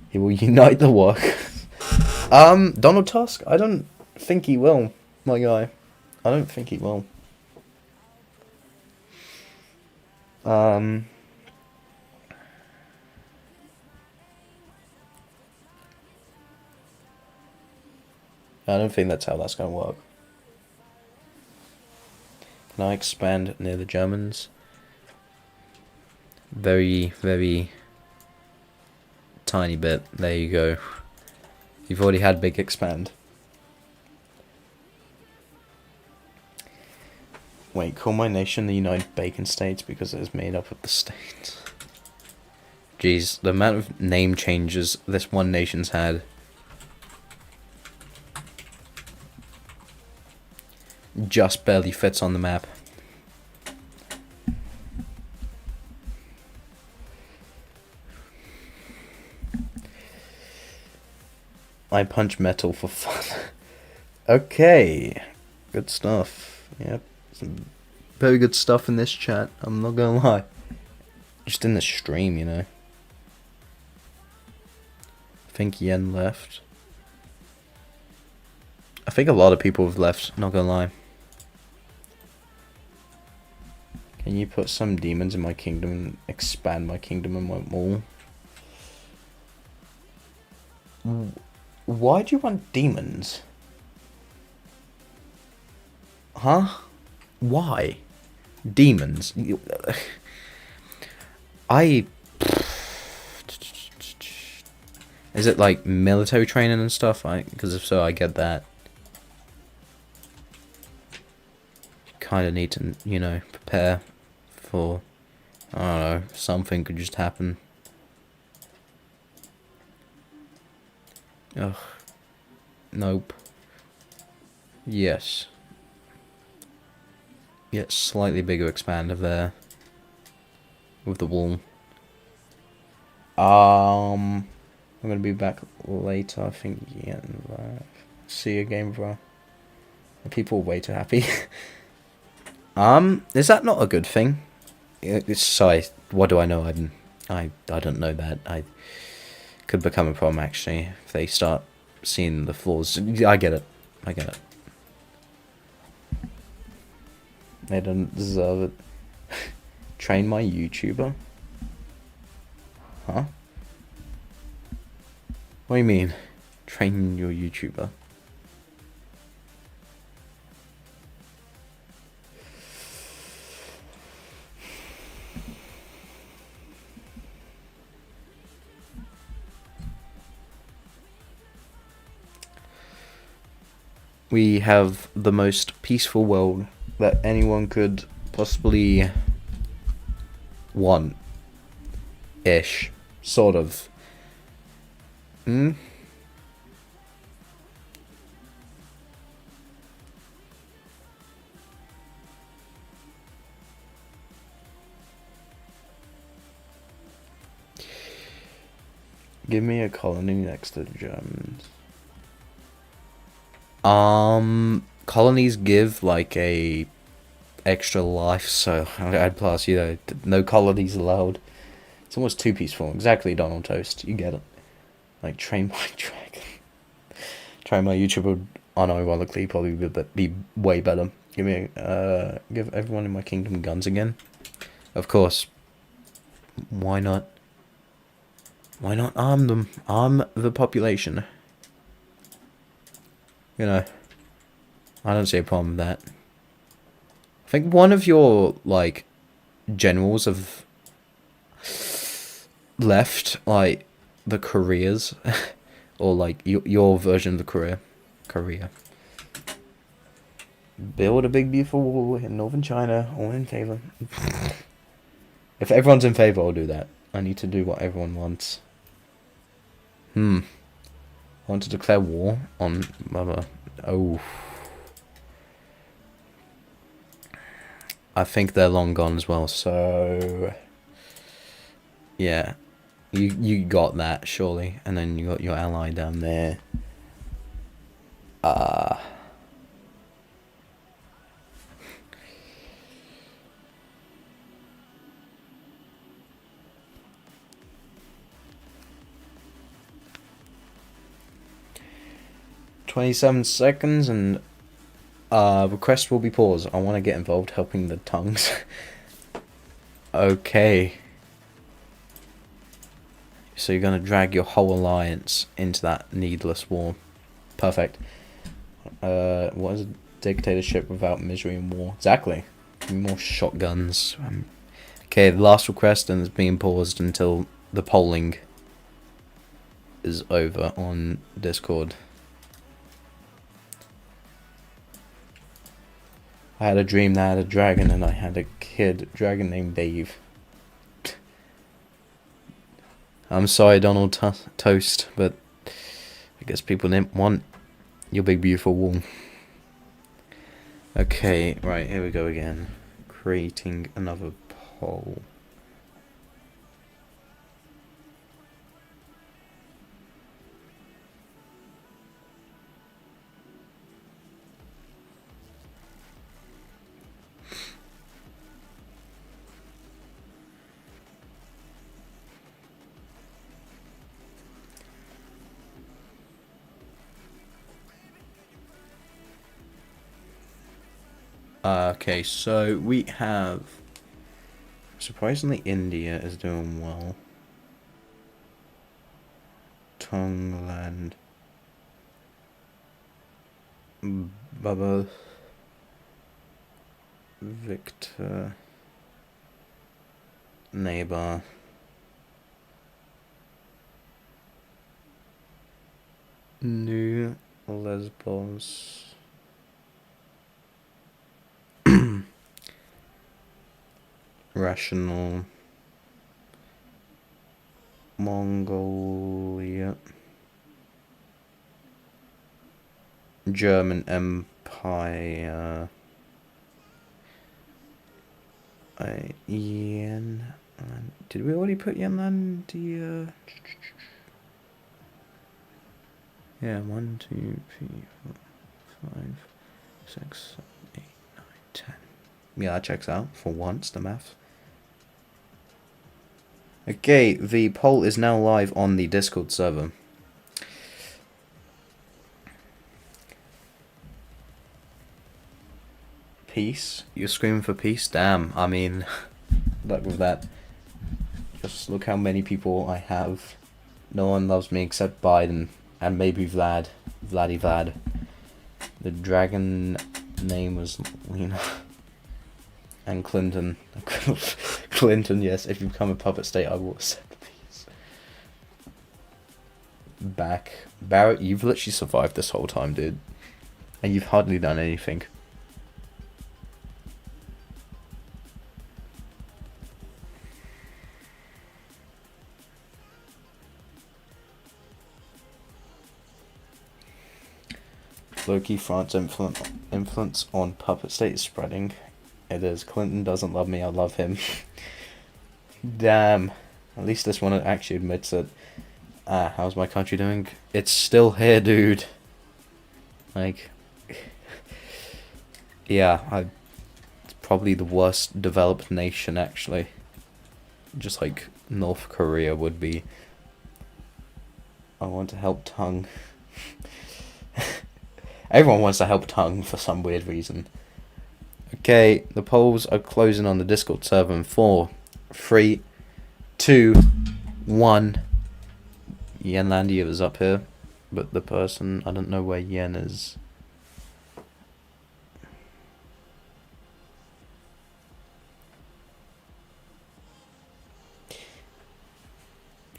He will unite the workers. Donald Tusk? I don't think he will, my guy. I don't think he will. I don't think that's how that's going to work. Can I expand near the Germans? Very, very tiny bit. There you go. You've already had big expand. Wait, call my nation the United Bacon States because it is made up of the states. Jeez, the amount of name changes this one nation's had. Just barely fits on the map. I punch metal for fun. Okay. Good stuff. Yep. Some very good stuff in this chat. I'm not gonna lie. Just in the stream, you know. I think Yen left. I think a lot of people have left, not gonna lie. Can you put some demons in my kingdom and expand my kingdom and my mall? Why do you want demons? Huh? Why? Demons? Is it like military training and stuff? Because if so, I get that. Kind of need to, you know, prepare for, I don't know, something could just happen. Ugh. Nope. Yes. Yet slightly bigger expander there. With the wall. I'm gonna be back later, I think. Yeah. See you again, bro. People are way too happy. Is that not a good thing? Sorry, what do I know? I don't know that. I could become a problem, actually, if they start seeing the flaws. I get it. I get it. They don't deserve it. Train my YouTuber? Huh? What do you mean? Train your YouTuber? We have the most peaceful world that anyone could possibly want. Ish. Sort of. Hmm? Give me a colony next to the Germans. Colonies give like a extra life, so I'd pass, no colonies allowed. It's almost too peaceful. Exactly, Donald Toast. You get it. Like, train my dragon. Train my YouTube would unironically probably be way better. Give everyone in my kingdom guns again. Of course. Why not? Why not arm them? Arm the population. I don't see a problem with that. I think one of your, like, generals have left, like, the Koreas. Or, like, your version of the Korea. Build a big, beautiful wall in northern China. All in favor. If everyone's in favor, I'll do that. I need to do what everyone wants. I want to declare war on Mother. Oh. I think they're long gone as well, so... Yeah. You got that, surely. And then you got your ally down there. 27 seconds and request will be paused. I want to get involved helping the tongues. Okay. So you're going to drag your whole alliance into that needless war. Perfect. What is a dictatorship without misery and war? Exactly. Give me more shotguns. Okay, the last request and it's being paused until the polling is over on Discord. I had a dream that I had a dragon and I had a dragon named Dave. I'm sorry, Donald Toast, but I guess people didn't want your big beautiful wall. Okay, right, here we go again. Creating another poll. Okay, so we have... Surprisingly, India is doing well. Tongland. Baba. Victor. Neighbor. New Lesbos. Rational. Mongolia. German Empire. Yen. Did we already put Yenlandia? Yeah, 1, 2, 3, 4, 5, 6, 7, 8, 9, 10. Yeah, that checks out for once, the math. Okay, the poll is now live on the Discord server. Peace? You're screaming for peace? Damn, I mean, luck with that. Just look how many people I have. No one loves me except Biden, and maybe Vlad. Vlad. The dragon name was Lena. And Clinton. Clinton, yes, if you become a puppet state, I will accept peace. Back. Barrett, you've literally survived this whole time, dude. And you've hardly done anything. Low-key France influence on puppet state is spreading. It is. Clinton doesn't love me, I love him. Damn. At least this one actually admits it. How's my country doing? It's still here, dude. Like, yeah, it's probably the worst developed nation, actually. Just like North Korea would be. I want to help Tongue. Everyone wants to help Tongue for some weird reason. Okay, the polls are closing on the Discord server in 4, 3, 2, 1. Yenlandia is up here, but the person, I don't know where Yen is.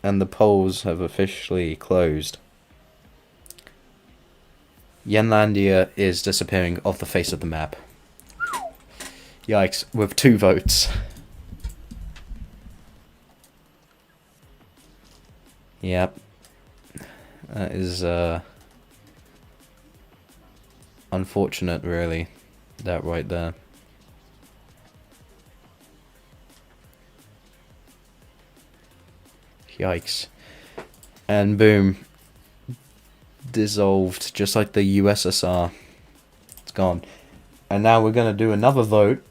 And the polls have officially closed. Yenlandia is disappearing off the face of the map. Yikes, with 2 votes. Yep. That is, unfortunate, really. That right there. Yikes. And boom. Dissolved, just like the USSR. It's gone. And now we're gonna do another vote.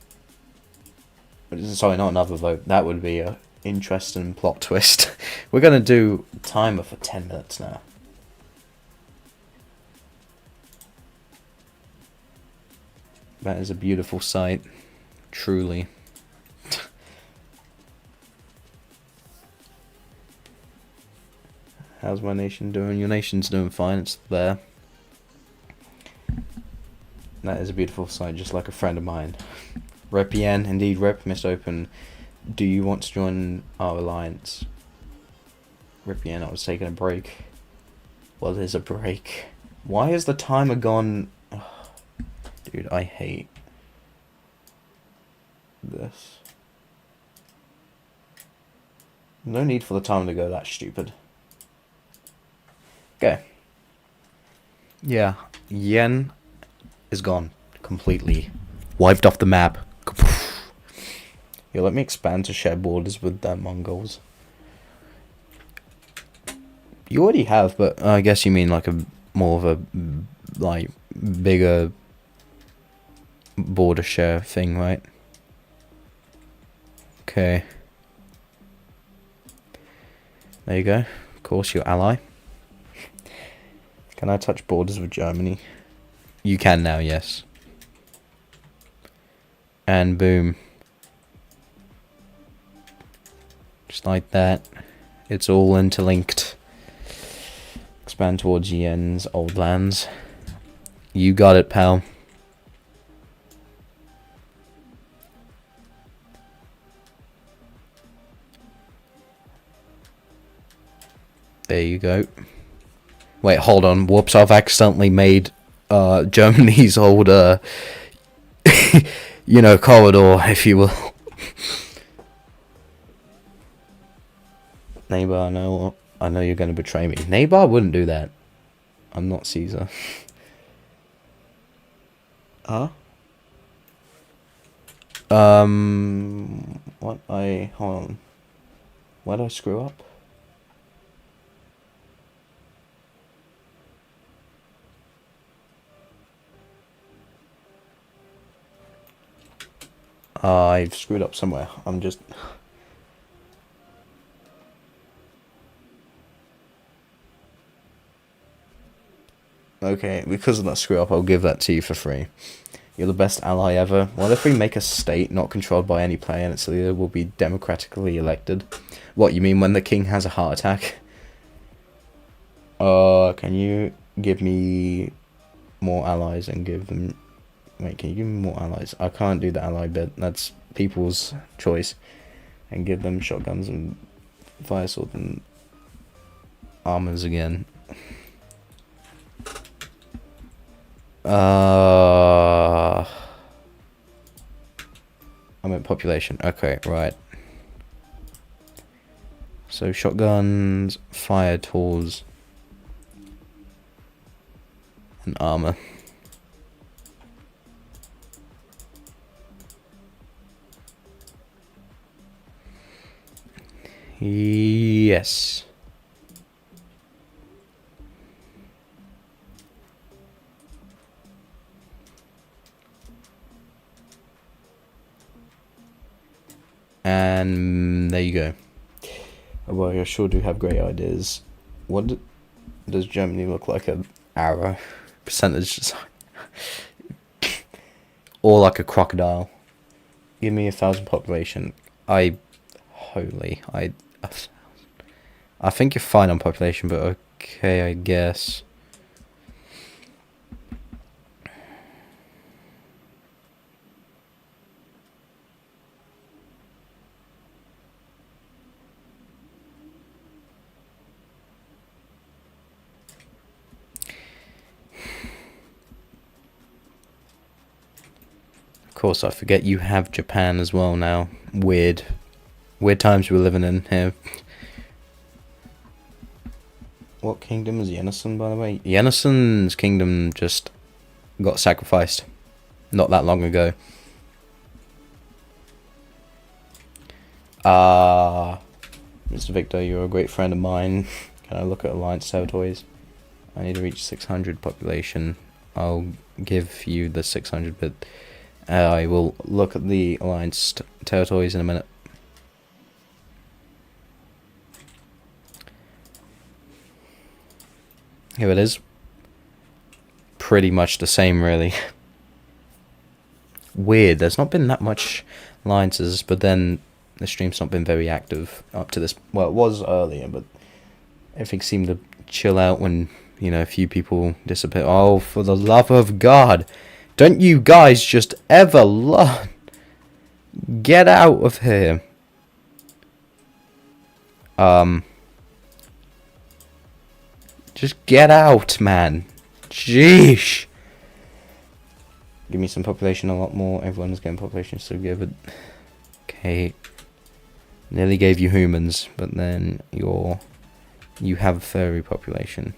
Sorry, not another vote. That would be a interesting plot twist. We're gonna do timer for 10 minutes now. That is a beautiful sight. Truly. How's my nation doing? Your nation's doing fine. It's there. That is a beautiful sight, just like a friend of mine. Rep Yen, indeed, Rep Missed Open. Do you want to join our alliance? Rip Yen, I was taking a break. Well, there's a break. Why is the timer gone? Ugh. Dude, I hate this. No need for the timer to go that stupid. Okay. Yeah, Yen is gone. Completely. Wiped off the map. Yeah, let me expand to share borders with the Mongols. You already have, but I guess you mean like a more of a like bigger border share thing, right? Okay. There you go. Of course, your ally. Can I touch borders with Germany? You can now, yes. And boom. Just like that. It's all interlinked. Expand towards Yen's old lands. You got it, pal. There you go. Wait, hold on. Whoops, I've accidentally made Germany's old, you know, corridor, if you will. Neighbor, I know you're going to betray me. Neighbor wouldn't do that. I'm not Caesar. Huh? What? Hold on. Where did I screw up? I've screwed up somewhere. I'm just... Okay, because of that screw up, I'll give that to you for free. You're the best ally ever. What if we make a state not controlled by any player and its leader will be democratically elected? What, you mean when the king has a heart attack? Can you give me more allies and give them... Wait, can you give me more allies? I can't do the ally bit. That's people's choice. And give them shotguns and fire swords and armors again. I meant population. Okay, right. So shotguns, fire tools, and armor. Yes. And there you go. Well, I sure do have great ideas. What does Germany look like an arrow? Percentage design. Or like a crocodile. Give me 1,000 population. I think you're fine on population, but okay, I guess. Of course, I forget you have Japan as well now. Weird times we're living in here. What kingdom is Yenneson, by the way? Yenneson's kingdom just got sacrificed not that long ago. Mr. Victor, you're a great friend of mine. Can I look at Alliance territories? I need to reach 600 population. I'll give you the 600, but I will look at the Alliance territories in a minute. Here it is. Pretty much the same, really. Weird, there's not been that much alliances, but then the stream's not been very active up to this. Well, it was earlier, but everything seemed to chill out when, you know, a few people disappear. Oh, for the love of God! Don't you guys just ever learn? Get out of here. Just get out, man. Sheesh. Give me some population, a lot more. Everyone's getting population, so give it. Okay. Nearly gave you humans, but then you have furry population.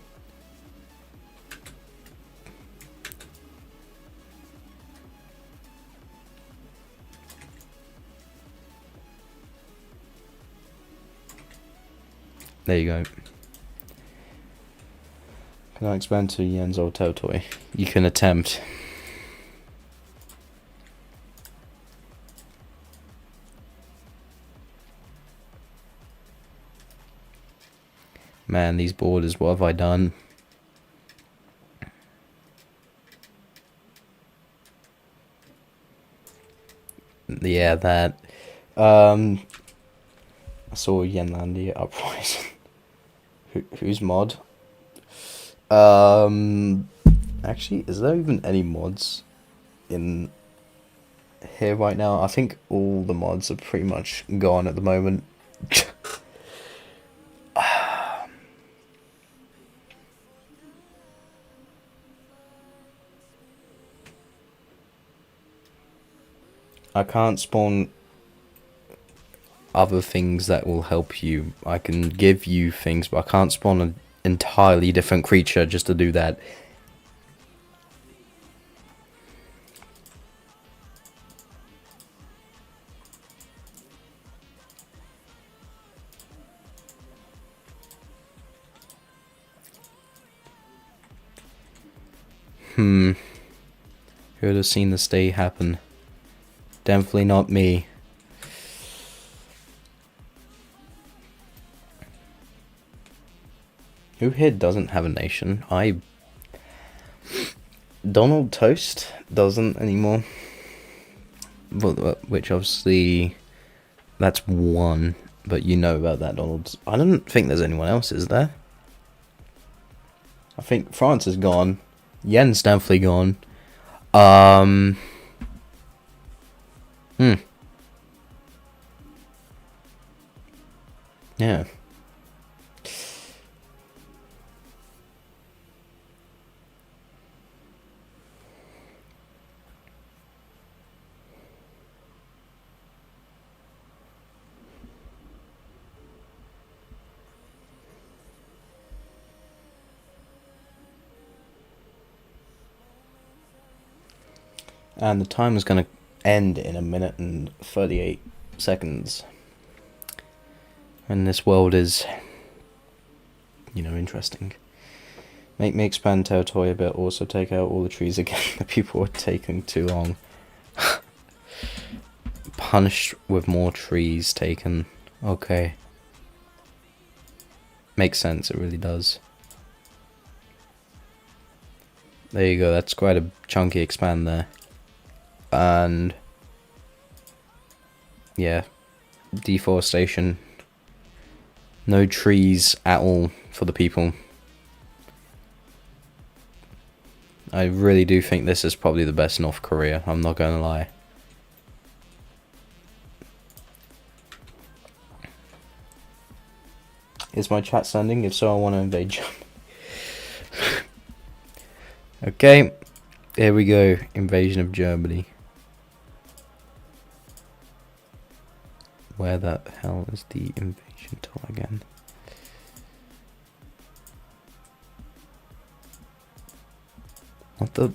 There you go. Can I expand to Yen's old territory? You can attempt. Man, these borders, what have I done? Yeah, that. I saw Yenlandia uprising. Who's mod? Actually, is there even any mods in here right now? I think all the mods are pretty much gone at the moment. I can't spawn other things that will help you. I can give you things, but I can't spawn an entirely different creature just to do that. Who would have seen this day happen? Definitely not me. Who here doesn't have a nation? Donald Toast doesn't anymore. But, which obviously, that's one. But you know about that, Donald. I don't think there's anyone else, is there? I think France is gone. Yen's definitely gone. Yeah. And the time is going to end in 1 minute and 38 seconds. And this world is, interesting. Make me expand territory a bit, also take out all the trees again. The people are taking too long. Punished with more trees taken. Okay. Makes sense, it really does. There you go, that's quite a chunky expand there. And yeah, deforestation. No trees at all for the people. I really do think this is probably the best North Korea, I'm not gonna lie. Is my chat sending? If so, I want to invade Germany. Okay, here we go. Invasion of Germany. Where the hell is the invasion tool again? What the?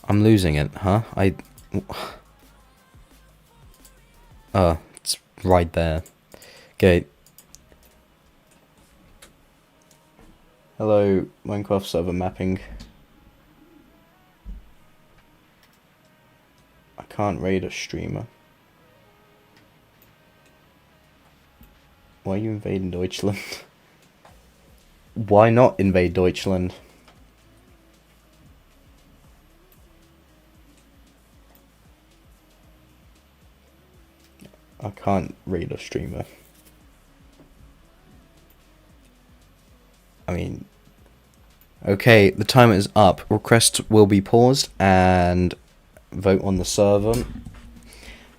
I'm losing it, huh? Oh, it's right there. Okay. Hello, Minecraft server mapping. I can't raid a streamer. Why are you invading Deutschland? Why not invade Deutschland? I can't raid a streamer. I mean... Okay, the timer is up. Requests will be paused and vote on the server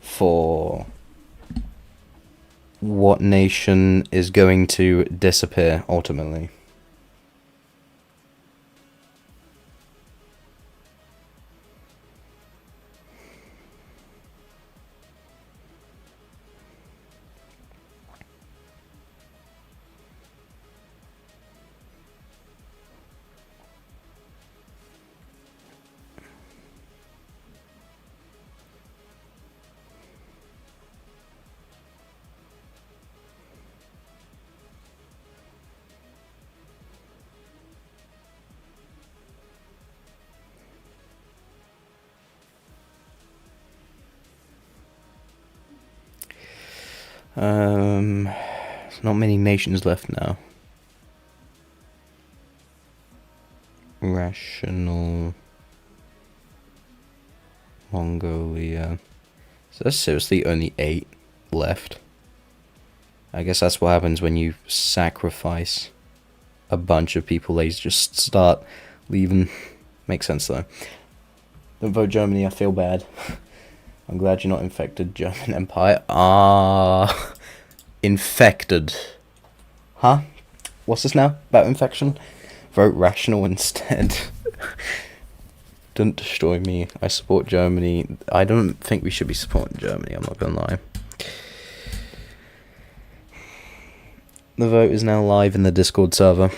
for what nation is going to disappear ultimately. There's not many nations left now. Rational Mongolia. So there's seriously only 8 left. I guess that's what happens when you sacrifice a bunch of people. They just start leaving. Makes sense though. Don't vote Germany, I feel bad. I'm glad you're not infected, German Empire. Ah, infected. Huh? What's this now? About infection? Vote rational instead. Don't destroy me. I support Germany. I don't think we should be supporting Germany, I'm not gonna lie. The vote is now live in the Discord server.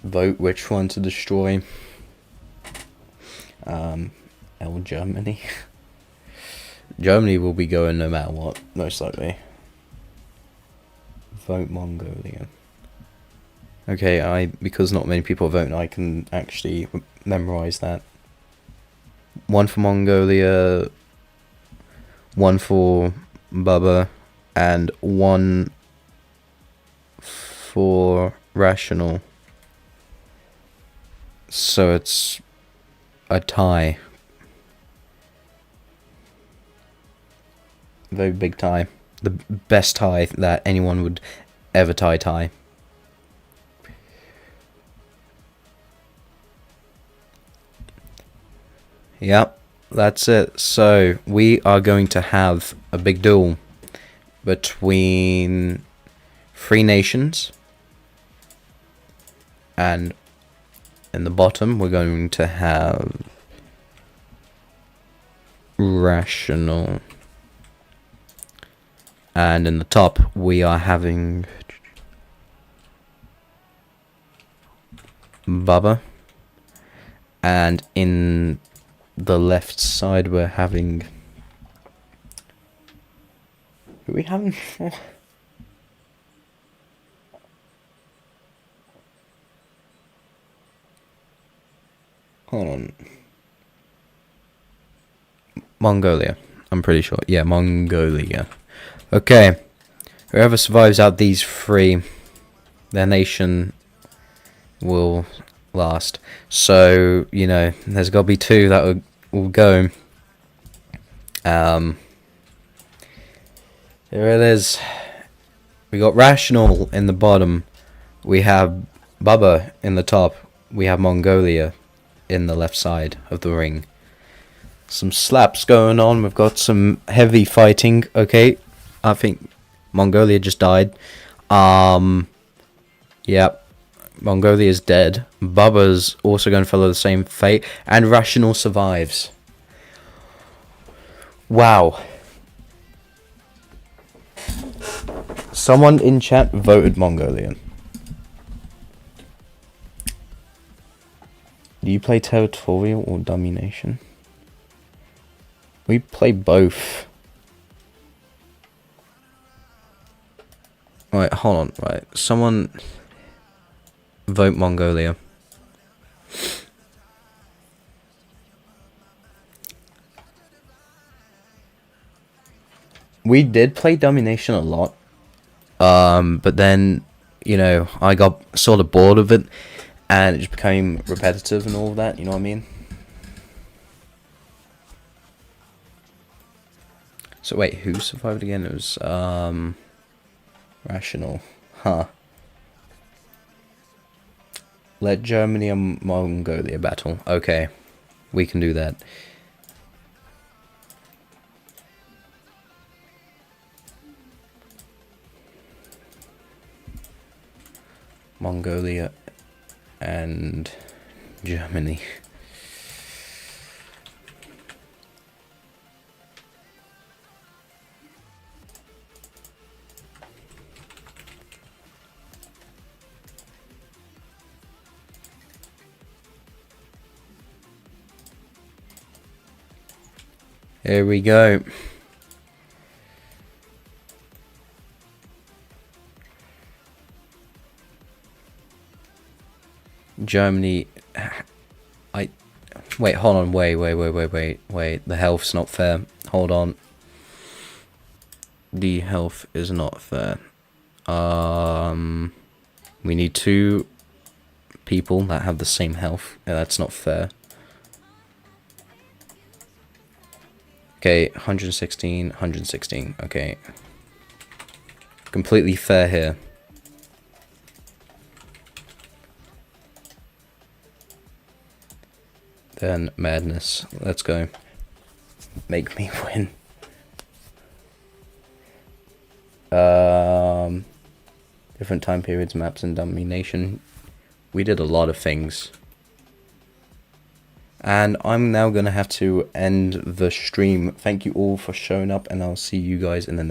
Vote which one to destroy. Germany. Germany will be going no matter what, most likely. Vote Mongolia. Okay, because not many people are voting, I can actually memorize that. 1 for Mongolia, 1 for Bubba, and 1 for Rational. So it's a tie. Very big tie. The best tie that anyone would ever tie. Yep, that's it. So we are going to have a big duel between 3 nations, and in the bottom we're going to have Rational, and in the top we are having Baba. And in the left side we're having... Who are we having for? Hold on. Mongolia. I'm pretty sure. Yeah, Mongolia. Okay. Whoever survives out these three, their nation will last. So, you know, there's got to be two that will go. Here it is. We got Rational in the bottom. We have Baba in the top. We have Mongolia in the left side of the ring. Some slaps going on. We've got some heavy fighting. Okay, I think Mongolia just died. Yep. Mongolia is dead. Baba's also going to follow the same fate. And Rational survives. Wow. Someone in chat voted Mongolian. Do you play Territorial or Domination? We play both. Right, hold on. Right, someone vote Mongolia. We did play Domination a lot. But then, you know, I got sort of bored of it. And it just became repetitive and all of that, you know what I mean? So wait, who survived again? It was, Rational. Huh. Let Germany and Mongolia battle. Okay. We can do that. Mongolia and Germany. Here we go. Germany. Wait, hold on. Wait. The health's not fair. Hold on. The health is not fair. We need two people that have the same health. Yeah, that's not fair. Okay, 116, 116. Okay. Completely fair here. Then madness. Let's go. Make me win. Different time periods, maps, and domination. We did a lot of things. And I'm now going to have to end the stream. Thank you all for showing up, and I'll see you guys in the next